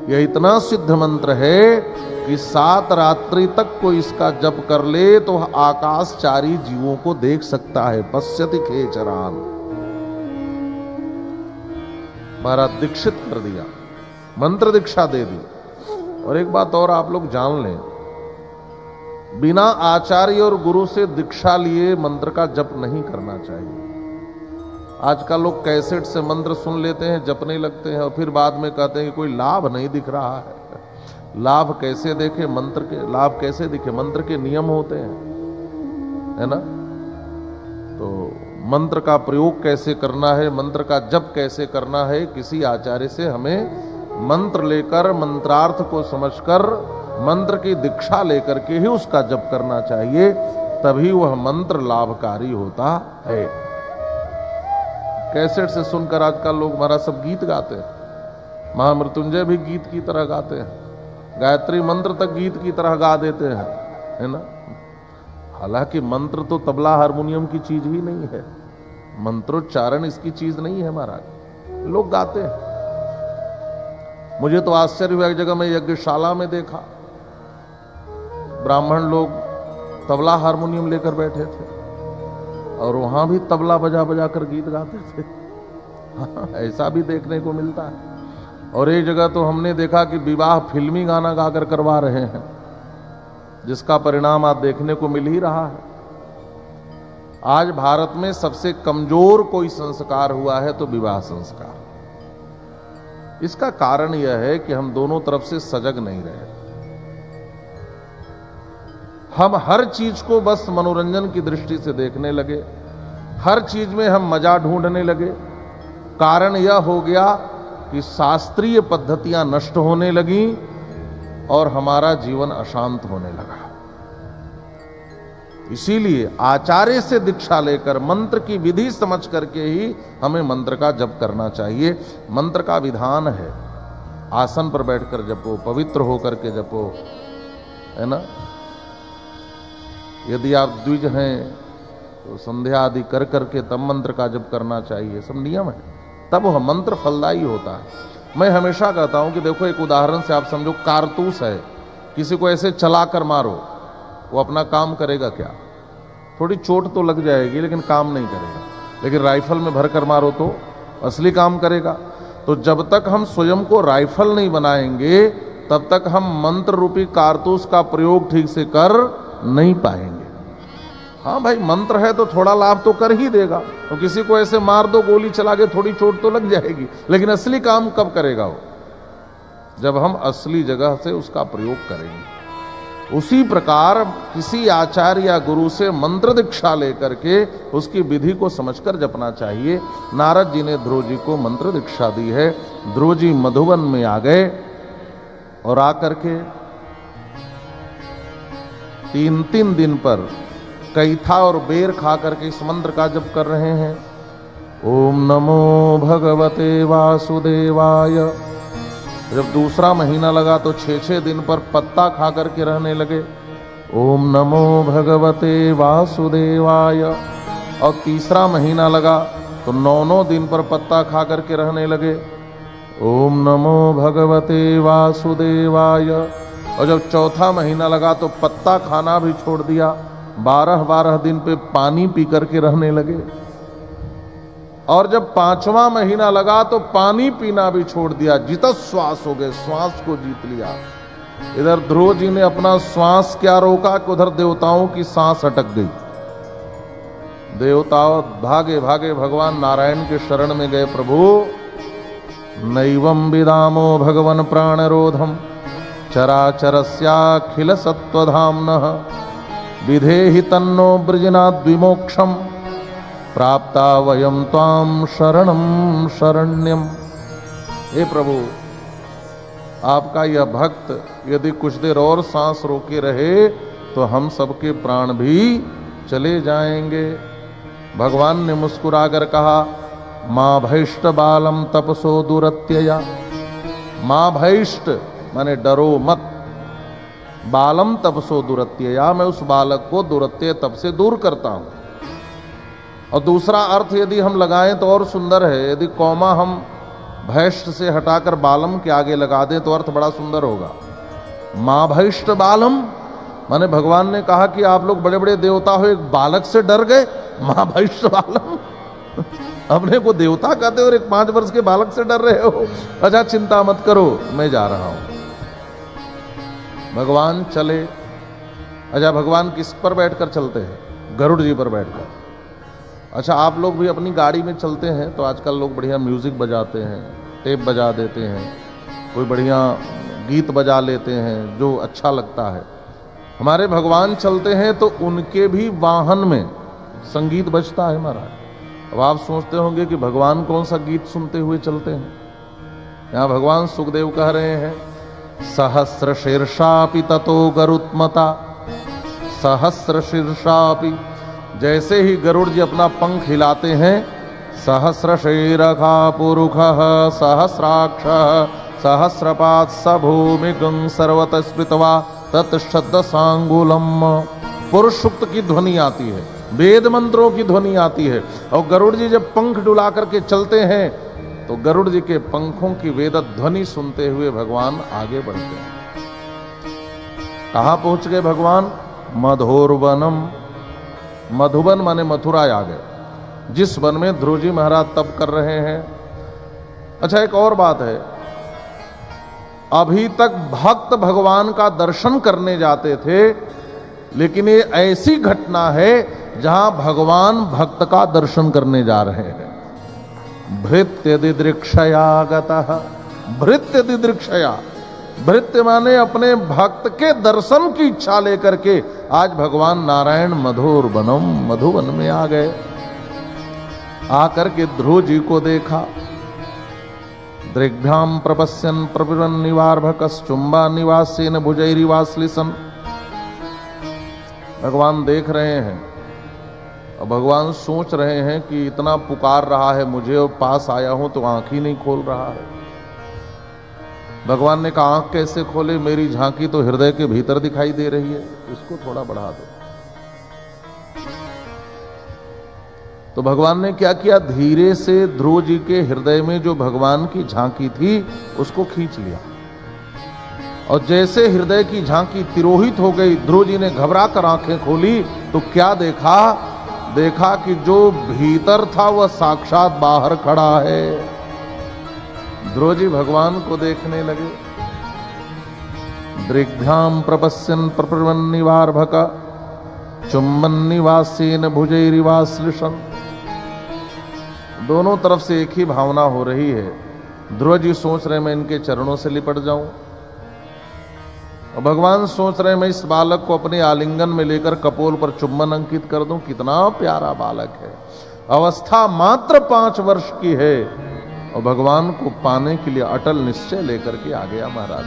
Speaker 1: यह इतना सिद्ध मंत्र है कि 7 रात्रि तक कोई इसका जप कर ले तो आकाशचारी जीवों को देख सकता है। पश्यति खेचरान। महाराज दीक्षित कर दिया, मंत्र दीक्षा दे दी। और एक बात और आप लोग जान लें, बिना आचार्य और गुरु से दीक्षा लिए मंत्र का जप नहीं करना चाहिए। आजकल लोग कैसेट से मंत्र सुन लेते हैं, जपने लगते हैं और फिर बाद में कहते हैं कि कोई लाभ नहीं दिख रहा है। लाभ कैसे देखे मंत्र के, लाभ कैसे दिखे? मंत्र के नियम होते हैं, है ना। तो मंत्र का प्रयोग कैसे करना है, मंत्र का जप कैसे करना है, किसी आचार्य से हमें मंत्र लेकर, मंत्रार्थ को समझकर, मंत्र की दीक्षा लेकर के ही उसका जप करना चाहिए, तभी वह मंत्र लाभकारी होता है। कैसेट से सुनकर आजकल लोग हमारा सब गीत गाते हैं, महामृत्युंजय भी गीत की तरह गाते हैं, गायत्री मंत्र तक गीत की तरह गा देते हैं, है ना। हालांकि मंत्र तो तबला हारमोनियम की चीज ही नहीं है, मंत्रोच्चारण इसकी चीज नहीं है महाराज, लोग गाते हैं। मुझे तो आश्चर्य हुआ, एक जगह मैं यज्ञशाला में देखा, ब्राह्मण लोग तबला हारमोनियम लेकर बैठे थे और वहां भी तबला बजा बजा कर गीत गाते थे। हाँ, ऐसा भी देखने को मिलता है। और एक जगह तो हमने देखा कि विवाह फिल्मी गाना गाकर करवा रहे हैं, जिसका परिणाम आज देखने को मिल ही रहा है। आज भारत में सबसे कमजोर कोई संस्कार हुआ है तो विवाह संस्कार। इसका कारण यह है कि हम दोनों तरफ से सजग नहीं रहे। हम हर चीज को बस मनोरंजन की दृष्टि से देखने लगे, हर चीज में हम मजा ढूंढने लगे। कारण यह हो गया कि शास्त्रीय पद्धतियां नष्ट होने लगी और हमारा जीवन अशांत होने लगा। इसीलिए आचार्य से दीक्षा लेकर मंत्र की विधि समझ करके ही हमें मंत्र का जप करना चाहिए। मंत्र का विधान है, आसन पर बैठकर जपो, पवित्र होकर के जपो, है ना। यदि आप द्विज हैं तो संध्या आदि कर करके तब मंत्र का जप करना चाहिए, सब नियम है, तब वह मंत्र फलदायी होता है। मैं हमेशा कहता हूं कि देखो, एक उदाहरण से आप समझो, कारतूस है, किसी को ऐसे चला कर मारो, वो अपना काम करेगा क्या? थोड़ी चोट तो लग जाएगी लेकिन काम नहीं करेगा। लेकिन राइफल में भर कर मारो तो असली काम करेगा। तो जब तक हम स्वयं को राइफल नहीं बनाएंगे तब तक हम मंत्र रूपी कारतूस का प्रयोग ठीक से कर नहीं पाएंगे। हाँ भाई, मंत्र है तो थोड़ा लाभ तो कर ही देगा। तो किसी को ऐसे मार दो, गोली चला के, थोड़ी चोट तो लग जाएगी, लेकिन असली काम कब करेगा वो? जब हम असली जगह से उसका प्रयोग करेंगे। उसी प्रकार किसी आचार्य या गुरु से मंत्र दीक्षा लेकर के उसकी विधि को समझकर जपना चाहिए। नारद जी ने ध्रुव जी को मंत्र दीक्षा दी है। ध्रुव जी मधुवन में आ गए और आकर के 3 दिन पर कैथा और बेर खा करके इस मंत्र का जप कर रहे हैं। ओम नमो भगवते वासुदेवाय। जब दूसरा महीना लगा तो 6 दिन पर पत्ता खा करके रहने लगे। ओम नमो भगवते वासुदेवाय। और तीसरा महीना लगा तो 9 दिन पर पत्ता खा करके रहने लगे। ओम नमो भगवते वासुदेवाय। और जब चौथा महीना लगा तो पत्ता खाना भी छोड़ दिया, 12 दिन पे पानी पी करके रहने लगे। और जब 5वां महीना लगा तो पानी पीना भी छोड़ दिया, जितस श्वास हो गए, श्वास को जीत लिया। इधर ध्रुव जी ने अपना श्वास क्या रोका कि उधर देवताओं की सांस अटक गई। देवता भागे भागे भगवान नारायण के शरण में गए। प्रभु, नैवं विदामो भगवन प्राणरोधम चराचरस्याखिल सत्वधाम्नः विधेहि तन्नो ब्रजनाद् विमोक्षम प्राप्ता वयम त्वाम शरणम शरण्यम। हे प्रभु, आपका यह भक्त यदि कुछ देर और सांस रोके रहे तो हम सबके प्राण भी चले जाएंगे। भगवान ने मुस्कुराकर कहा, मां भैष्ट बालम तपसो दुरत्यया। मां भैष्ट माने डरो मत, बालम तपसो दुरत्यया, मैं उस बालक को दुरत्य तप से दूर करता हूं। और दूसरा अर्थ यदि हम लगाएं तो और सुंदर है। यदि कौमा हम भैष्ट से हटाकर बालम के आगे लगा दें तो अर्थ बड़ा सुंदर होगा। मां भैष्ट बालम माने भगवान ने कहा कि आप लोग बड़े बड़े देवता हो, एक बालक से डर गए। मां भैष्ट बालम अपने को देवता कहते हो और एक 5 वर्ष के बालक से डर रहे हो। अच्छा, चिंता मत करो, मैं जा रहा हूं। भगवान चले अच्छा, भगवान किस पर बैठकर चलते हैं? गरुड़ जी पर बैठकर। अच्छा, आप लोग भी अपनी गाड़ी में चलते हैं तो आजकल लोग बढ़िया म्यूजिक बजाते हैं, टेप बजा देते हैं, कोई बढ़िया गीत बजा लेते हैं जो अच्छा लगता है। हमारे भगवान चलते हैं तो उनके भी वाहन में संगीत बजता है महाराज। अब आप सोचते होंगे कि भगवान कौन सा गीत सुनते हुए चलते हैं। यहां भगवान सुखदेव कह रहे हैं, सहस्र शीर्षापि ततो गरुत्मता, सहस्र शीर्षापि, जैसे ही गरुड़ जी अपना पंख हिलाते हैं, सहस्र शीरखा पुरुखः सहस्राक्ष सहस्रपाद स भूमिगं सर्वतः स्मृत्वा तत्शब्द सांगुलम, पुरुष सूक्त की ध्वनि आती है, वेद मंत्रों की ध्वनि आती है। और गरुड़ जी जब पंख डुला करके चलते हैं तो गरुड़ जी के पंखों की वेद ध्वनि सुनते हुए भगवान आगे बढ़ते हैं। कहां पहुंच गए भगवान? मधुरवनम, मधुबन माने मथुरा आ गए, जिस वन में ध्रुव जी महाराज तप कर रहे हैं। अच्छा, एक और बात है, अभी तक भक्त भगवान का दर्शन करने जाते थे, लेकिन ये ऐसी घटना है जहां भगवान भक्त का दर्शन करने जा रहे हैं। भृत्य दिदृक्षया गतः, भृत्य दिदृक्षया, भृत्य माने अपने भक्त के दर्शन की इच्छा लेकर के आज भगवान नारायण मधुरवनम, मधुवन में आ गए। आकर के ध्रुव जी को देखा, दृग्भ्याम प्रपश्यन प्रपिबन निवार्भकश्चुंबा निवासेन भुजैरिवाश्लिसन, भगवान देख रहे हैं और भगवान सोच रहे हैं कि इतना पुकार रहा है मुझे और पास आया हूं तो आंख ही नहीं खोल रहा है। भगवान ने कहा, आंख कैसे खोले, मेरी झांकी तो हृदय के भीतर दिखाई दे रही है, इसको थोड़ा बढ़ा दो। तो भगवान ने क्या किया, धीरे से ध्रुव जी के हृदय में जो भगवान की झांकी थी उसको खींच लिया, और जैसे हृदय की झांकी तिरोहित हो गई, ध्रुव जी ने घबरा कर आंखें खोली तो क्या देखा, देखा कि जो भीतर था वह साक्षात बाहर खड़ा है। ध्रुव जी भगवान को देखने लगे। दृग्भ्याम प्रपश्यन प्रपिबन निवार्भक चुम्बन निवासेन भुजैरिवाश्लिसन, दोनों तरफ से एक ही भावना हो रही है। ध्रुव जी सोच रहे मैं इनके चरणों से लिपट जाऊं, और भगवान सोच रहे मैं इस बालक को अपने आलिंगन में लेकर कपोल पर चुम्बन अंकित कर दूं, कितना प्यारा बालक है। अवस्था मात्र 5 वर्ष की है और भगवान को पाने के लिए अटल निश्चय लेकर के आ गया महाराज,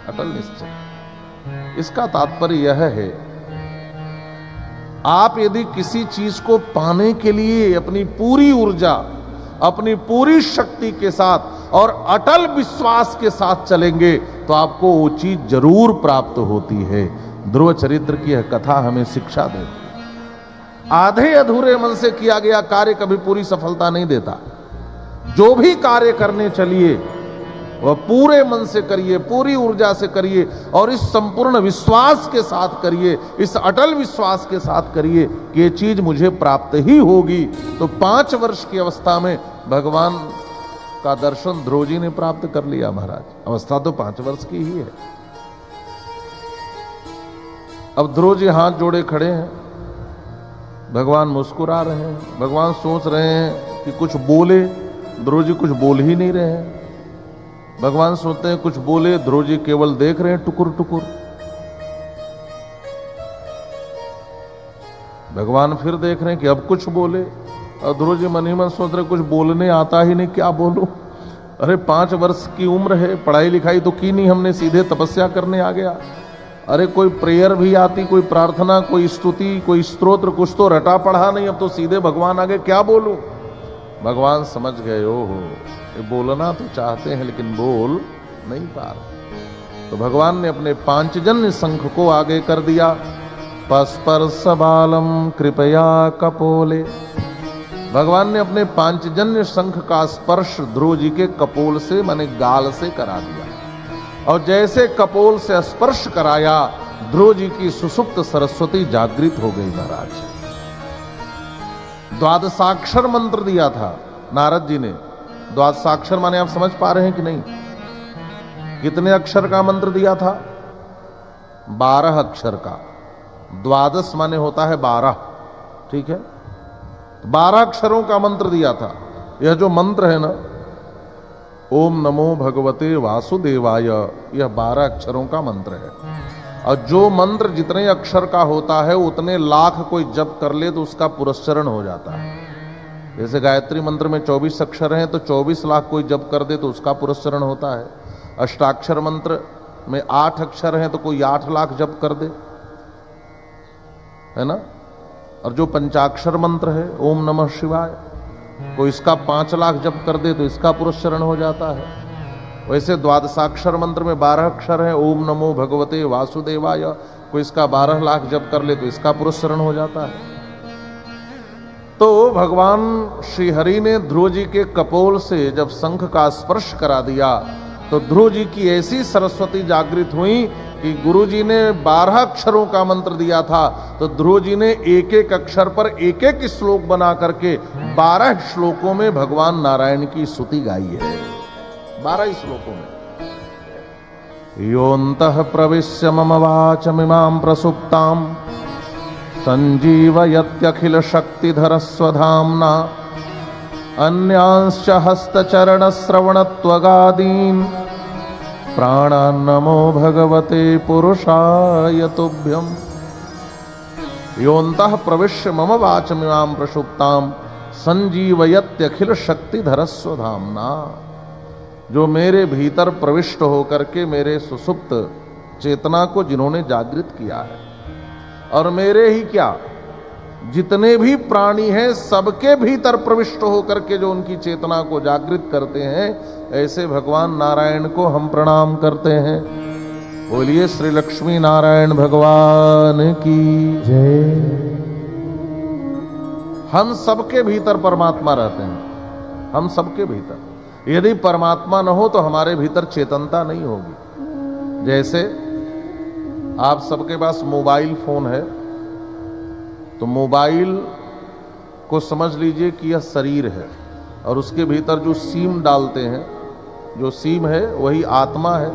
Speaker 1: अटल निश्चय। इसका तात्पर्य यह है, आप यदि किसी चीज को पाने के लिए अपनी पूरी ऊर्जा, अपनी पूरी शक्ति के साथ और अटल विश्वास के साथ चलेंगे तो आपको वो चीज जरूर प्राप्त होती है। ध्रुव चरित्र की यह कथा हमें शिक्षा देती। आधे अधूरे मन से किया गया कार्य कभी पूरी सफलता नहीं देता। जो भी कार्य करने चलिए वह पूरे मन से करिए, पूरी ऊर्जा से करिए, और इस संपूर्ण विश्वास के साथ करिए, इस अटल विश्वास के साथ करिए कि ये चीज मुझे प्राप्त ही होगी। तो 5 वर्ष की अवस्था में भगवान का दर्शन ध्रुव जी ने प्राप्त कर लिया महाराज। अवस्था तो 5 वर्ष की ही है। अब ध्रुव जी हाथ जोड़े खड़े हैं, भगवान मुस्कुरा रहे हैं। भगवान सोच रहे हैं कि कुछ बोले, ध्रुव जी कुछ बोल ही नहीं रहे हैं। भगवान सोचते हैं कुछ बोले, ध्रुव जी केवल देख रहे हैं टुकुर टुकुर। भगवान फिर देख रहे हैं कि अब कुछ बोले, और ध्रुव जी मन ही मन सोच रहे कुछ बोलने आता ही नहीं, क्या बोलूं। अरे 5 वर्ष की उम्र है, पढ़ाई लिखाई तो की नहीं हमने, सीधे तपस्या करने आ गया। अरे कोई प्रेयर भी आती, कोई प्रार्थना, कोई स्तुति, कोई स्तोत्र, कुछ तो रटा पढ़ा नहीं, अब तो सीधे भगवान आगे, क्या बोलूं। भगवान समझ गए, ओहो ये बोलना तो चाहते हैं लेकिन बोल नहीं पा रहे। तो भगवान ने अपने पांचजन्य शंख को आगे कर दिया। पस्पर्श बालम कृपया कपोले, भगवान ने अपने पांचजन्य शंख का स्पर्श ध्रुव जी के कपोल से माने गाल से करा दिया, और जैसे कपोल से स्पर्श कराया ध्रुव जी की सुसुप्त सरस्वती जागृत हो गई महाराज। द्वादशाक्षर मंत्र दिया था नारद जी ने। द्वादशाक्षर माने आप समझ पा रहे हैं कि नहीं? कितने अक्षर का मंत्र दिया था? 12 अक्षर का। द्वादश माने होता है 12, ठीक है। 12 अक्षरों का मंत्र दिया था। यह जो मंत्र है ना, ओम नमो भगवते वासुदेवाय, यह 12 अक्षरों का मंत्र है। और जो मंत्र जितने अक्षर का होता है उतने लाख कोई जप कर ले तो उसका पुरस्चरण हो जाता है। जैसे गायत्री मंत्र में 24 अक्षर हैं तो 24 लाख कोई जप कर दे तो उसका पुरस्चरण होता है। अष्टाक्षर मंत्र में 8 अक्षर हैं तो कोई 8 लाख जप कर दे, है ना। और जो पंचाक्षर मंत्र है ओम नमः शिवाय, कोई इसका 5 लाख जप कर दे तो इसका पुरस्चरण हो जाता है। वैसे द्वादशाक्षर मंत्र में 12 अक्षर हैं, ओम नमो भगवते वासुदेवाय, कोई इसका 12 लाख जप कर ले तो इसका पुरस्चरण हो जाता है। तो भगवान श्री हरि ने ध्रुव जी के कपोल से जब शंख का स्पर्श करा दिया तो ध्रुव जी की ऐसी सरस्वती जागृत हुई कि गुरु जी ने 12 अक्षरों का मंत्र दिया था तो ध्रुव जी ने एक एक अक्षर पर एक एक श्लोक बना करके 12 श्लोकों में भगवान नारायण की स्तुति गाई है। 12 श्लोकों में। योऽन्तः प्रविश्य मम वाचमिमां प्रसुप्तां संजीवयत्यखिल शक्तिधर स्वधाम्ना अन्यांश्च हस्तचरण श्रवणत्वगादीन् प्राणान् नमो भगवते पुरुषाय तुभ्यम्। योऽन्तः प्रविश्य मम वाचमिमां प्रसुप्तां संजीवयत्यखिल शक्तिधर स्वधाम्ना, जो मेरे भीतर प्रविष्ट होकर के मेरे सुसुप्त चेतना को जिन्होंने जागृत किया है, और मेरे ही क्या जितने भी प्राणी हैं सबके भीतर प्रविष्ट होकर के जो उनकी चेतना को जागृत करते हैं, ऐसे भगवान नारायण को हम प्रणाम करते हैं। बोलिए श्री लक्ष्मी नारायण भगवान की जय। हम सबके भीतर परमात्मा रहते हैं, हम सबके भीतर। यदि परमात्मा न हो तो हमारे भीतर चेतनता नहीं होगी। जैसे आप सबके पास मोबाइल फोन है तो मोबाइल को समझ लीजिए कि यह शरीर है और उसके भीतर जो सिम डालते हैं, जो सिम है वही आत्मा है।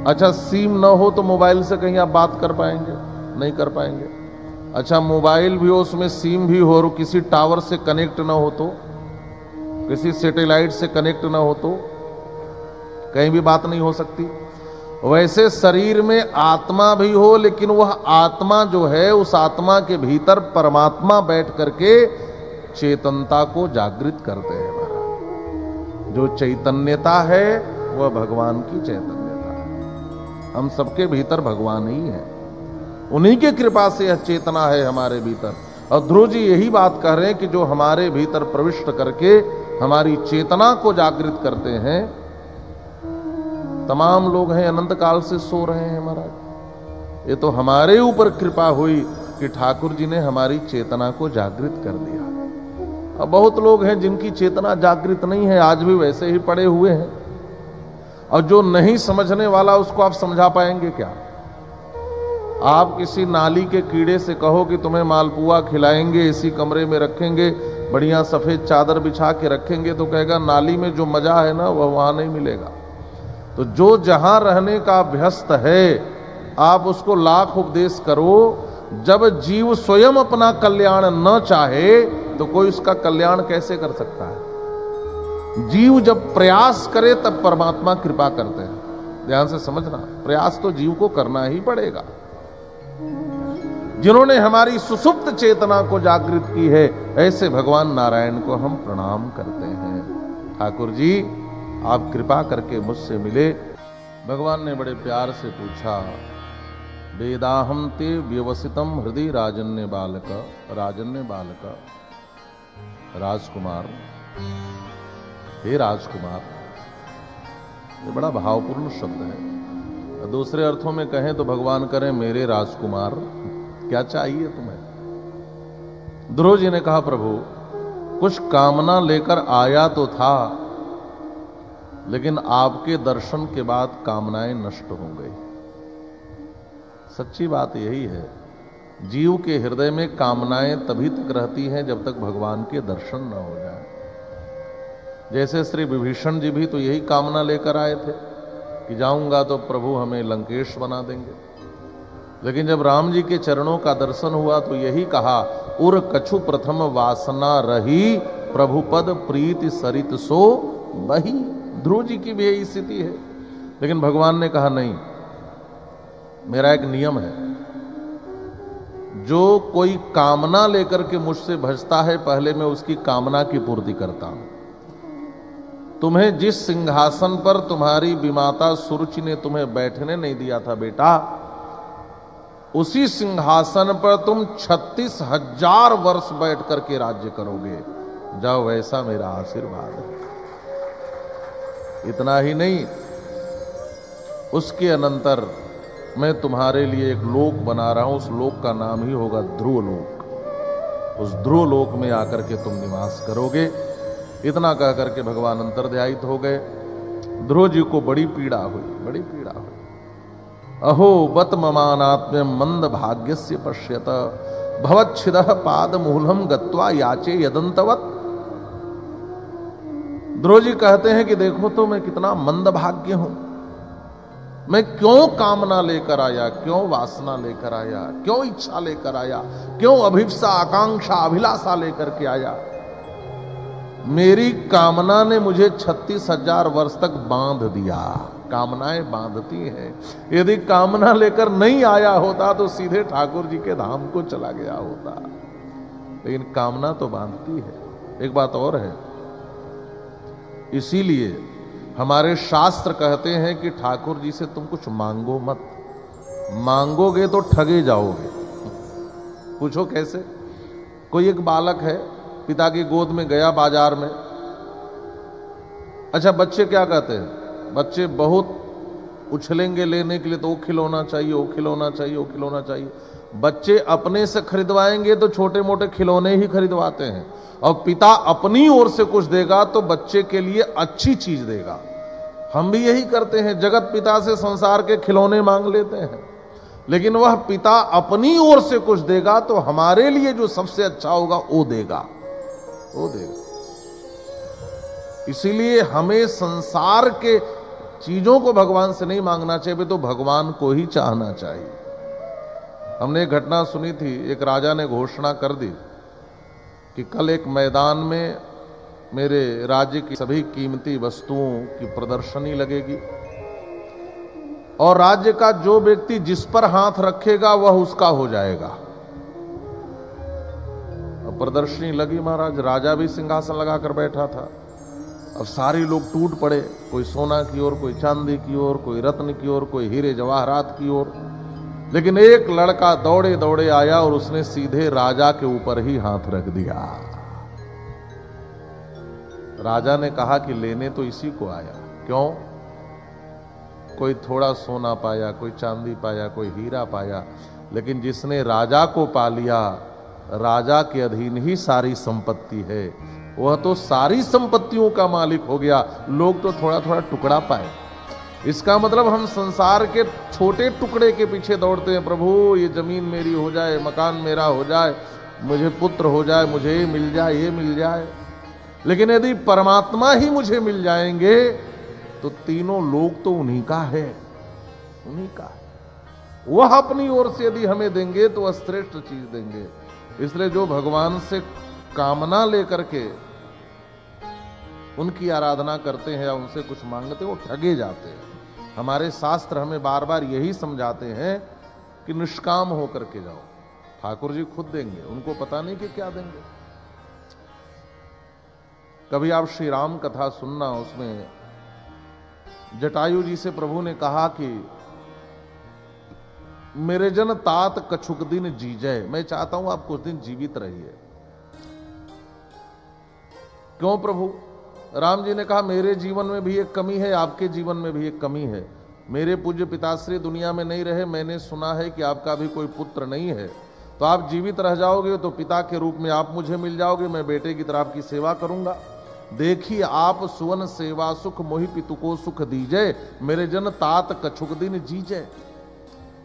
Speaker 1: अच्छा, सिम न हो तो मोबाइल से कहीं आप बात कर पाएंगे? नहीं कर पाएंगे। अच्छा, मोबाइल भी हो उसमें सिम भी हो और किसी टावर से कनेक्ट न हो तो, किसी सैटेलाइट से कनेक्ट न हो तो कहीं भी बात नहीं हो सकती। वैसे शरीर में आत्मा भी हो लेकिन वह आत्मा जो है उस आत्मा के भीतर परमात्मा बैठ करके चेतनता को जागृत करते हैं। महाराज, जो चैतन्यता है वह भगवान की चैतन्यता है। हम सबके भीतर भगवान ही है, उन्हीं की कृपा से यह चेतना है हमारे भीतर। और ध्रुव जी यही बात कह रहे हैं कि जो हमारे भीतर प्रविष्ट करके हमारी चेतना को जागृत करते हैं, तमाम लोग हैं अनंत काल से सो रहे हैं महाराज। ये तो हमारे ऊपर कृपा हुई कि ठाकुर जी ने हमारी चेतना को जागृत कर दिया। अब बहुत लोग हैं जिनकी चेतना जागृत नहीं है, आज भी वैसे ही पड़े हुए हैं। और जो नहीं समझने वाला उसको आप समझा पाएंगे क्या? आप किसी नाली के कीड़े से कहो कि तुम्हें मालपुआ खिलाएंगे, इसी कमरे में रखेंगे, बढ़िया सफेद चादर बिछा के रखेंगे, तो कहेगा नाली में जो मजा है ना वह वहां नहीं मिलेगा। तो जो जहां रहने का अभ्यस्त है आप उसको लाख उपदेश करो, जब जीव स्वयं अपना कल्याण न चाहे तो कोई उसका कल्याण कैसे कर सकता है? जीव जब प्रयास करे तब परमात्मा कृपा करते हैं। ध्यान से समझना, प्रयास तो जीव को करना ही पड़ेगा। जिन्होंने हमारी सुसुप्त चेतना को जागृत की है, ऐसे भगवान नारायण को हम प्रणाम करते हैं। ठाकुर जी आप कृपा करके मुझसे मिले। भगवान ने बड़े प्यार से पूछा, वेदाहम ते व्यवसितम हृदय राजन्य बालक, राजन्य बालक, राजकुमार, हे राजकुमार। ये बड़ा भावपूर्ण शब्द है। दूसरे अर्थों में कहें तो भगवान करें, मेरे राजकुमार क्या चाहिए तुम्हें? ध्रुव जी ने कहा, प्रभु कुछ कामना लेकर आया तो था, लेकिन आपके दर्शन के बाद कामनाएं नष्ट हो गई। सच्ची बात यही है, जीव के हृदय में कामनाएं तभी तक रहती हैं जब तक भगवान के दर्शन न हो जाए। जैसे श्री विभीषण जी भी तो यही कामना लेकर आए थे कि जाऊंगा तो प्रभु हमें लंकेश बना देंगे। लेकिन जब राम जी के चरणों का दर्शन हुआ तो यही कहा, उर कछु प्रथम वासना रही, प्रभु पद प्रीति सरित सो बही। ध्रुव जी की भी यही स्थिति है, लेकिन भगवान ने कहा नहीं, मेरा एक नियम है, जो कोई कामना लेकर के मुझसे भजता है, पहले मैं उसकी कामना की पूर्ति करता हूं। तुम्हें जिस सिंहासन पर तुम्हारी विमाता सुरुचि ने तुम्हें बैठने नहीं दिया था बेटा, उसी सिंहासन पर तुम 36,000 वर्ष बैठ करके राज्य करोगे। जाओ, ऐसा मेरा आशीर्वाद है। इतना ही नहीं, उसके अनंतर मैं तुम्हारे लिए एक लोक बना रहा हूं, उस लोक का नाम ही होगा ध्रुव लोक। उस ध्रुव लोक में आकर के तुम निवास करोगे। इतना कह करके भगवान अंतर्ध्यायित हो गए। ध्रुव जी को बड़ी पीड़ा हुई, बड़ी पीड़ा हुई। अहो बत ममानात्म्य मंद भाग्यस्य पश्यत, भवच्छिदः पाद मूलम गत्वा याचे यदंतवत। ध्रुव जी कहते हैं कि देखो तो मैं कितना मंद भाग्य हूं, मैं क्यों कामना लेकर आया, क्यों वासना लेकर आया, क्यों इच्छा लेकर आया, क्यों अभिप्सा आकांक्षा अभिलाषा लेकर के आया। मेरी कामना ने मुझे 36,000 वर्ष तक बांध दिया। कामनाएं बांधती हैं। यदि कामना लेकर नहीं आया होता तो सीधे ठाकुर जी के धाम को चला गया होता, लेकिन कामना तो बांधती है। एक बात और है, इसीलिए हमारे शास्त्र कहते हैं कि ठाकुर जी से तुम कुछ मांगो मत, मांगोगे तो ठगे जाओगे। पूछो कैसे? कोई एक बालक है, पिता की गोद में गया बाजार में। अच्छा, बच्चे क्या कहते हैं? बच्चे बहुत उछलेंगे लेने के लिए, तो वो खिलौना चाहिए, वो खिलौना चाहिए, वो खिलौना चाहिए। बच्चे अपने से खरीदवाएंगे तो छोटे मोटे खिलौने ही खरीदवाते हैं, और पिता अपनी ओर से कुछ देगा तो बच्चे के लिए अच्छी चीज देगा। हम भी यही करते हैं, जगत पिता से संसार के खिलौने मांग लेते हैं, लेकिन वह पिता अपनी ओर से कुछ देगा तो हमारे लिए जो सबसे अच्छा होगा वो देगा, वो देगा। इसीलिए हमें संसार के चीजों को भगवान से नहीं मांगना चाहिए, तो भगवान को ही चाहना चाहिए। हमने एक घटना सुनी थी, एक राजा ने घोषणा कर दी कि कल एक मैदान में मेरे राज्य की सभी कीमती वस्तुओं की प्रदर्शनी लगेगी, और राज्य का जो व्यक्ति जिस पर हाथ रखेगा वह उसका हो जाएगा। अब प्रदर्शनी लगी महाराज, राजा भी सिंहासन लगाकर बैठा था। अब सारे लोग टूट पड़े, कोई सोना की ओर, कोई चांदी की ओर, कोई रत्न की ओर, कोई हीरे जवाहरात की ओर। लेकिन एक लड़का दौड़े दौड़े आया और उसने सीधे राजा के ऊपर ही हाथ रख दिया। राजा ने कहा कि लेने तो इसी को आया। क्यों? कोई थोड़ा सोना पाया, कोई चांदी पाया, कोई हीरा पाया, लेकिन जिसने राजा को पा लिया, राजा के अधीन ही सारी संपत्ति है, वह तो सारी संपत्तियों का मालिक हो गया। लोग तो थोड़ा थोड़ा टुकड़ा पाए। इसका मतलब हम संसार के छोटे टुकड़े के पीछे दौड़ते हैं। प्रभु ये जमीन मेरी हो जाए, मकान मेरा हो जाए, मुझे पुत्र हो जाए, मुझे ये मिल जाए, ये मिल जाए। लेकिन यदि परमात्मा ही मुझे मिल जाएंगे तो तीनों लोग तो उन्हीं का है, उन्हीं का है। वह अपनी ओर से यदि हमें देंगे तो श्रेष्ठ चीज देंगे। इसलिए जो भगवान से कामना लेकर के उनकी आराधना करते हैं या उनसे कुछ मांगते हैं, वो ठगे जाते हैं। हमारे शास्त्र हमें बार बार यही समझाते हैं कि निष्काम होकर के जाओ, ठाकुर जी खुद देंगे। उनको पता नहीं कि क्या देंगे। कभी आप श्री राम कथा सुनना, उसमें जटायु जी से प्रभु ने कहा कि मेरे जन तात कछुक दिन जीजय, मैं चाहता हूं आप कुछ दिन जीवित रहिए। क्यों प्रभु? राम जी ने कहा मेरे जीवन में भी एक कमी है, आपके जीवन में भी एक कमी है। मेरे पूज्य पिताश्री दुनिया में नहीं रहे, मैंने सुना है कि आपका भी कोई पुत्र नहीं है, तो आप जीवित रह जाओगे तो पिता के रूप में आप मुझे मिल जाओगे, मैं बेटे की तरह आपकी सेवा करूंगा। देखिए आप सुवन सेवा सुख मोहि पितु को सुख दीजय, मेरे जन तात कछुक दिन जीजय।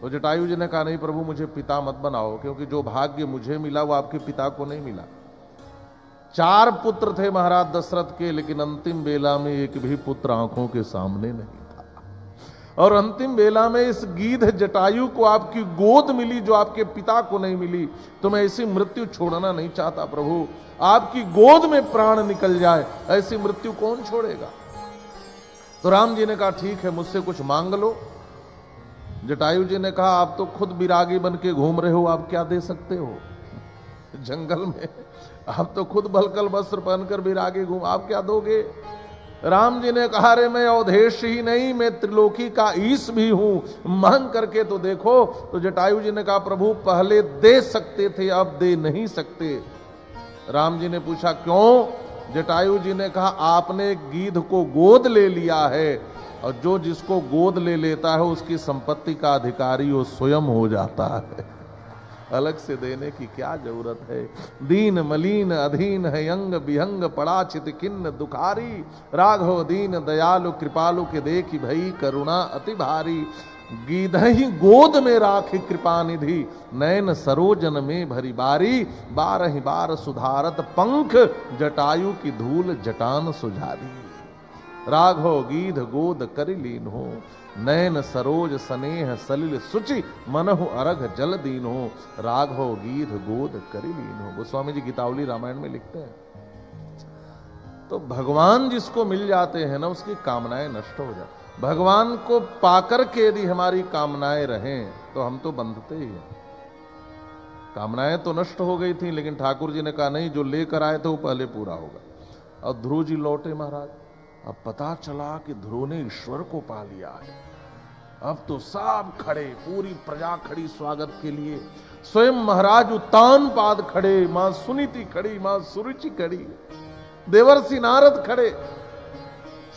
Speaker 1: तो जटायु जी ने कहा नहीं प्रभु, मुझे पिता मत बनाओ, क्योंकि जो भाग्य मुझे मिला वो आपके पिता को नहीं मिला। 4 पुत्र थे महाराज दशरथ के, लेकिन अंतिम बेला में एक भी पुत्र आंखों के सामने नहीं था। और अंतिम बेला में इस गीध जटायु को आपकी गोद मिली जो आपके पिता को नहीं मिली, तो मैं ऐसी मृत्यु छोड़ना नहीं चाहता प्रभु, आपकी गोद में प्राण निकल जाए, ऐसी मृत्यु कौन छोड़ेगा। तो राम जी ने कहा ठीक है, मुझसे कुछ मांग लो। जटायु जी ने कहा आप तो खुद विरागी बन के घूम रहे हो, आप क्या दे सकते हो जंगल में, आप तो खुद बलकल वस्त्र पहनकर विरागी घूम, आप क्या दोगे। राम जी ने कहा रे मैं अवधेश ही नहीं, मैं त्रिलोकी का ईश भी हूं, मांग करके तो देखो। तो जटायु जी ने कहा प्रभु पहले दे सकते थे, अब दे नहीं सकते। राम जी ने पूछा क्यों। जटायु जी ने कहा आपने गीध को गोद ले लिया है, और जो जिसको गोद ले लेता है उसकी संपत्ति का अधिकारी वो स्वयं हो जाता है, अलग से देने की क्या जरूरत है। दीन मलीन अधीन है अंग विहंग, पड़ा चित किन्न दुखारी, राघव दीन दयालु कृपालु के देखी भई करुणा अति भारी। गीधहि गोद में राखी कृपा निधि, नयन सरोजन में भरी बारी, 12 बार सुधारत पंख, जटायु की धूल जटान सुझारी। राघव गीध गोद करि लीन हो, नयन सरोज स्नेह सलिल सुचि, मनहु अरघ जल दीन हो, राघव गीध गोद करि लीन हो। गोस्वामी जी गीतावली रामायण में लिखते हैं। तो भगवान जिसको मिल जाते हैं ना उसकी कामनाएं नष्ट हो जाती। भगवान को पाकर के यदि हमारी कामनाएं रहें तो हम तो बंधते ही हैं। कामनाएं तो नष्ट हो गई थी, लेकिन ठाकुर जी ने कहा नहीं, जो लेकर आए थे वो पहले पूरा होगा। और ध्रुव जी लौटे महाराज, अब पता चला कि ध्रुव ने ईश्वर को पा लिया है। अब तो सब खड़े, पूरी प्रजा खड़ी स्वागत के लिए, स्वयं महाराज उत्तान पाद खड़े, मां सुनीति खड़ी, मां सुरुचि खड़ी, देवर्षि नारद खड़े,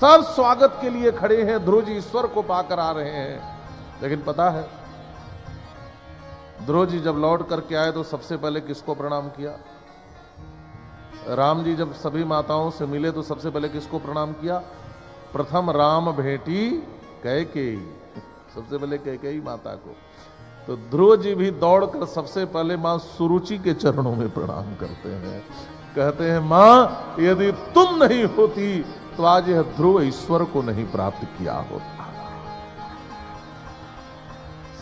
Speaker 1: सब स्वागत के लिए खड़े हैं। ध्रुव जी ईश्वर को पाकर आ रहे हैं। लेकिन पता है ध्रुव जी जब लौट करके आए तो सबसे पहले किसको प्रणाम किया। राम जी जब सभी माताओं से मिले तो सबसे पहले किसको प्रणाम किया। प्रथम राम भेटी कैकेयी, सबसे पहले कैकेयी माता को। तो ध्रुव जी भी दौड़कर सबसे पहले मां सुरुचि के चरणों में प्रणाम करते हैं, कहते हैं मां यदि तुम नहीं होती तो आज यह ध्रुव ईश्वर को नहीं प्राप्त किया होता।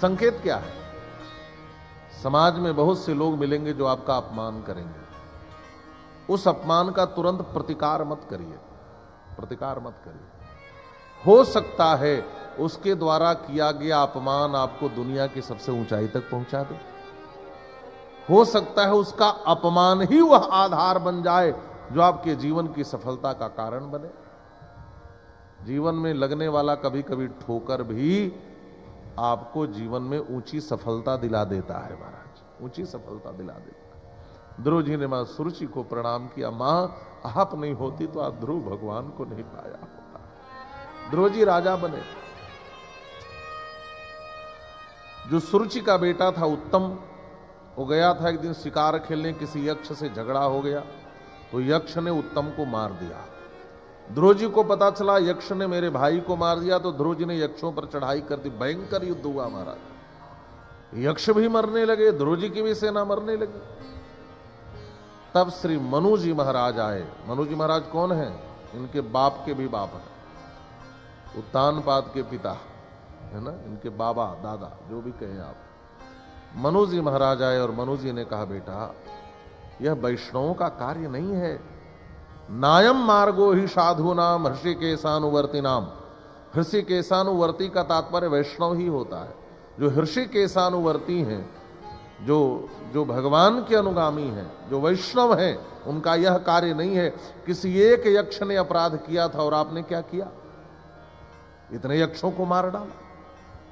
Speaker 1: संकेत क्या है। समाज में बहुत से लोग मिलेंगे जो आपका अपमान करेंगे, उस अपमान का तुरंत प्रतिकार मत करिए, प्रतिकार मत करिए। हो सकता है उसके द्वारा किया गया अपमान आपको दुनिया की सबसे ऊंचाई तक पहुंचा दे। हो सकता है उसका अपमान ही वह आधार बन जाए जो आपके जीवन की सफलता का कारण बने। जीवन में लगने वाला कभी कभी ठोकर भी आपको जीवन में ऊंची सफलता दिला देता है महाराज, ऊंची सफलता दिला देता है। ध्रुव जी ने मां सुरुचि को प्रणाम किया, मां आप नहीं होती तो आप ध्रुव भगवान को नहीं पाया होता। ध्रुव जी राजा बने। जो सुरुचि का बेटा था उत्तम, वो गया था एक दिन शिकार खेलने, किसी यक्ष से झगड़ा हो गया तो यक्ष ने उत्तम को मार दिया। ध्रुव जी को पता चला यक्ष ने मेरे भाई को मार दिया, तो ध्रुव जी ने यक्षों पर चढ़ाई कर दी। भयंकर युद्ध हुआ महाराज, यक्ष भी मरने लगे, ध्रुव जी की भी सेना मरने लगी। तब श्री मनु जी महाराज आए। मनु जी महाराज कौन है? इनके बाप के भी बाप है, उत्तानपाद के पिता है ना, इनके बाबा दादा जो भी कहें आप। मनु जी महाराज आए और मनु जी ने कहा बेटा यह वैष्णवों का कार्य नहीं है। नायम मार्गो ही साधु नाम हृषिकेशानुवर्ती नाम। हृषिकेशानुवर्ती का तात्पर्य वैष्णव ही होता है। जो हृषिकेशानुवर्ती हैं, जो भगवान के अनुगामी हैं, जो वैष्णव हैं, उनका यह कार्य नहीं है। किसी एक यक्ष ने अपराध किया था और आपने क्या किया, इतने यक्षों को मार डाला।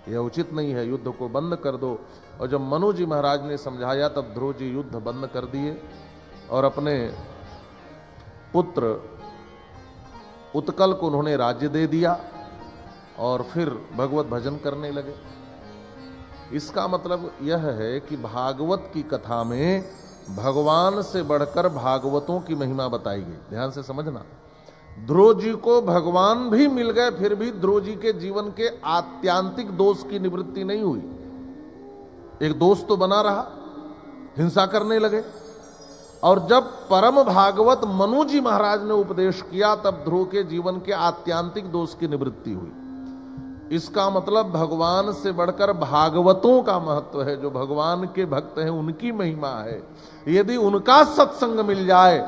Speaker 1: यह उचित नहीं है, युद्ध को बंद कर दो। और जब मनु जी महाराज ने समझाया तब ध्रुव जी युद्ध बंद कर दिए और अपने पुत्र उत्कल को उन्होंने राज्य दे दिया और फिर भगवत भजन करने लगे। इसका मतलब यह है कि भागवत की कथा में भगवान से बढ़कर भागवतों की महिमा बताई गई। ध्यान से समझना, ध्रुव जी को भगवान भी मिल गए, फिर भी ध्रुव जी के जीवन के आत्यांतिक दोष की निवृत्ति नहीं हुई। एक दोष तो बना रहा, हिंसा करने लगे। और जब परम भागवत मनु जी महाराज ने उपदेश किया तब ध्रुव के जीवन के आत्यांतिक दोष की निवृत्ति हुई। इसका मतलब भगवान से बढ़कर भागवतों का महत्व है। जो भगवान के भक्त हैं उनकी महिमा है। यदि उनका सत्संग मिल जाए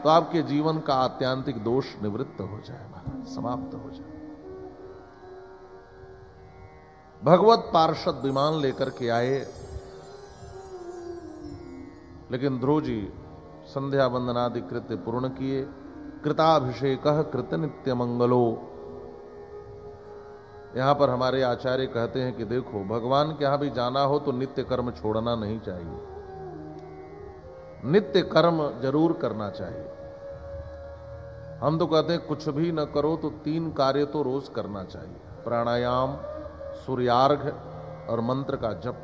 Speaker 1: तो आपके जीवन का आत्यांतिक दोष निवृत्त हो जाए, समाप्त हो जाए। भगवत पार्षद विमान लेकर के आए, लेकिन ध्रुव जी संध्या वंदनादि कृत्य पूर्ण किए। कृताभिषेक कृत नित्य मंगलो। यहां पर हमारे आचार्य कहते हैं कि देखो, भगवान के यहां भी जाना हो तो नित्य कर्म छोड़ना नहीं चाहिए, नित्य कर्म जरूर करना चाहिए। हम तो कहते हैं कुछ भी न करो तो 3 कार्य तो रोज करना चाहिए, प्राणायाम, सूर्यार्घ्य और मंत्र का जप।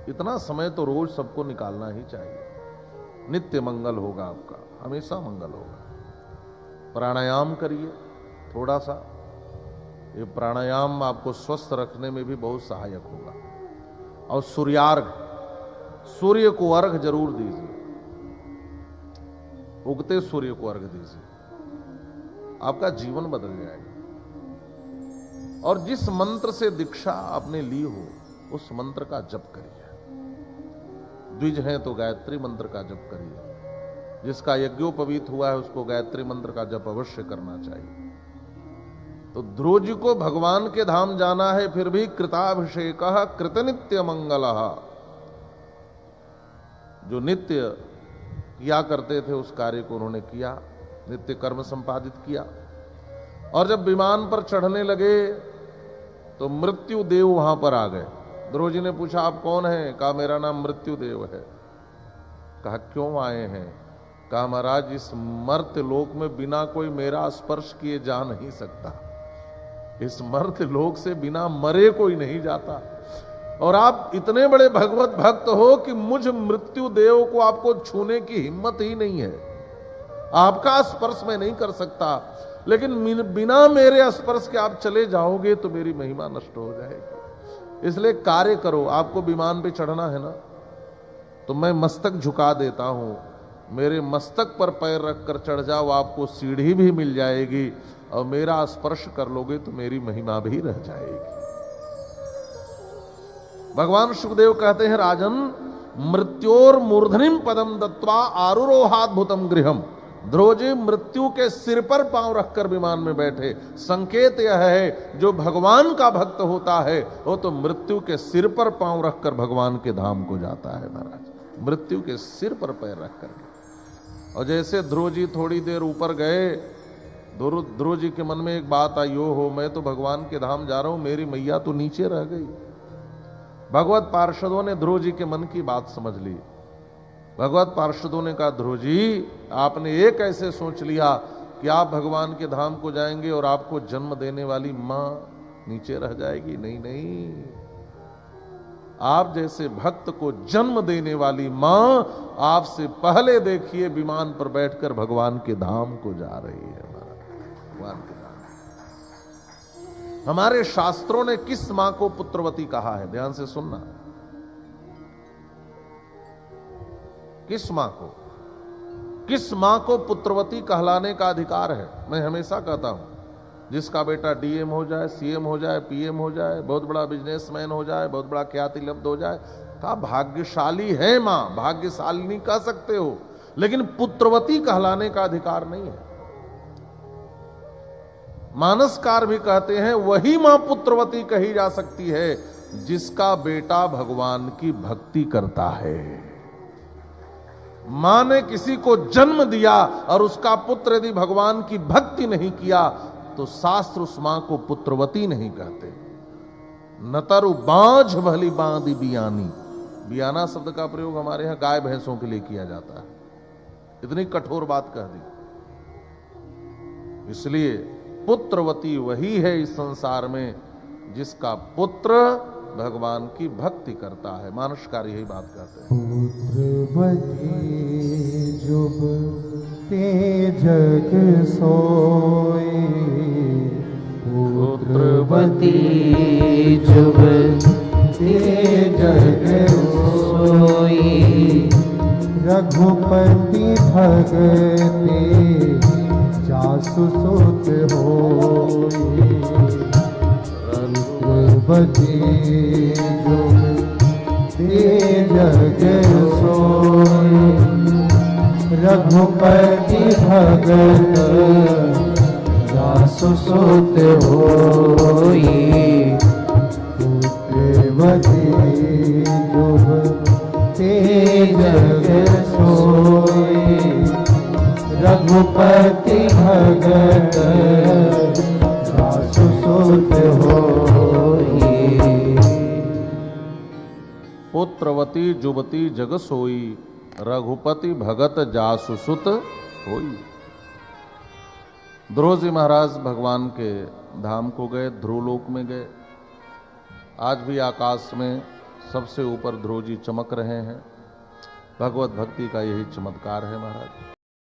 Speaker 1: इतना समय तो रोज सबको निकालना ही चाहिए। नित्य मंगल होगा आपका, हमेशा मंगल होगा। प्राणायाम करिए थोड़ा सा, ये प्राणायाम आपको स्वस्थ रखने में भी बहुत सहायक होगा। और सूर्यार्घ, सूर्य को अर्घ जरूर दीजिए, उगते सूर्य को अर्घ दीजिए, आपका जीवन बदल जाएगा। और जिस मंत्र से दीक्षा आपने ली हो उस मंत्र का जप करिए। द्विज है तो गायत्री मंत्र का जप करिए। जिसका यज्ञोपवीत हुआ है उसको गायत्री मंत्र का जप अवश्य करना चाहिए। तो ध्रुव जी को भगवान के धाम जाना है, फिर भी कृताभिषेक कृत नित्य मंगल। जो नित्य किया करते थे उस कार्य को उन्होंने किया, नित्य कर्म संपादित किया। और जब विमान पर चढ़ने लगे तो मृत्यु देव वहां पर आ गए। ध्रुव जी ने पूछा आप कौन हैं? कहा मेरा नाम मृत्यु देव है। कहा क्यों आए हैं? कहा महाराज इस मर्त्य लोक में बिना कोई मेरा स्पर्श किए जा नहीं सकता। इस मर्त्य लोक से बिना मरे कोई नहीं जाता। और आप इतने बड़े भगवत भक्त हो कि मुझ मृत्यु देव को आपको छूने की हिम्मत ही नहीं है, आपका स्पर्श मैं नहीं कर सकता। लेकिन बिना मेरे स्पर्श के आप चले जाओगे तो मेरी महिमा नष्ट हो जाएगी। इसलिए कार्य करो। आपको विमान पे चढ़ना है ना, तो मैं मस्तक झुका देता हूं, मेरे मस्तक पर पैर रखकर चढ़ जाओ, आपको सीढ़ी भी मिल जाएगी। और मेरा स्पर्श कर लोगे तो मेरी महिमा भी रह जाएगी। भगवान सुखदेव कहते हैं राजन, मृत्योर मूर्धनिम पदम दत्वा आरुरोहाद्भुतम गृहम। ध्रुव जी मृत्यु के सिर पर पांव रखकर विमान में बैठे। संकेत यह है जो भगवान का भक्त होता है वो तो मृत्यु के सिर पर पांव रखकर भगवान के धाम को जाता है महाराज, मृत्यु के सिर पर पैर रखकर। और जैसे ध्रुव जी थोड़ी देर ऊपर गए, ध्रुव जी के मन में एक बात आई, हो मैं तो भगवान के धाम जा रहा हूं, मेरी मैया तो नीचे रह गई। भगवत पार्षदों ने ध्रुव जी के मन की बात समझ ली। भगवत पार्षदों ने कहा ध्रुव जी आपने ये कैसे सोच लिया कि आप भगवान के धाम को जाएंगे और आपको जन्म देने वाली मां नीचे रह जाएगी? नहीं नहीं, आप जैसे भक्त को जन्म देने वाली मां आपसे पहले देखिए विमान पर बैठकर भगवान के धाम को जा रही है। भगवान के धाम। हमारे शास्त्रों ने किस मां को पुत्रवती कहा है? ध्यान से सुनना। किस मां को पुत्रवती कहलाने का अधिकार है? मैं हमेशा कहता हूं, जिसका बेटा डीएम हो जाए, सीएम हो जाए, पीएम हो जाए, बहुत बड़ा बिजनेसमैन हो जाए, बहुत बड़ा ख्याति लब्ध हो जाए, कहा भाग्यशाली है मां, भाग्यशालिनी कह सकते हो, लेकिन पुत्रवती कहलाने का अधिकार नहीं है। मानसकार भी कहते हैं वही मां पुत्रवती कही जा सकती है जिसका बेटा भगवान की भक्ति करता है। मां ने किसी को जन्म दिया और उसका पुत्र यदि भगवान की भक्ति नहीं किया तो शास्त्र उस मां को पुत्रवती नहीं कहते। नतरु बांझ भली बांधी बियानी। बियाना शब्द का प्रयोग हमारे यहां गाय भैंसों के लिए किया जाता है। इतनी कठोर बात कह दी। इसलिए पुत्रवती वही है इस संसार में जिसका पुत्र भगवान की भक्ति करता है। मानसकार यही बात कहते हैं।
Speaker 2: पुत्रवती जुब ते जग सोई, पुत्रवती जुब ते जग सोई, रघुपति भगते जासु सुत होई, ध्रुवती जुगति जग सोई रघुपति भगत दासु सुत होई ध्रुवती जुगति जग सोई रघुपति भगत दासु सुत होई
Speaker 1: पुत्रवती जुबती जग सोई रघुपति भगत जासु सुत होई। ध्रुव जी महाराज भगवान के धाम को गए, ध्रुवलोक में गए। आज भी आकाश में सबसे ऊपर ध्रुव जी चमक रहे हैं। भगवत भक्ति का यही चमत्कार है महाराज।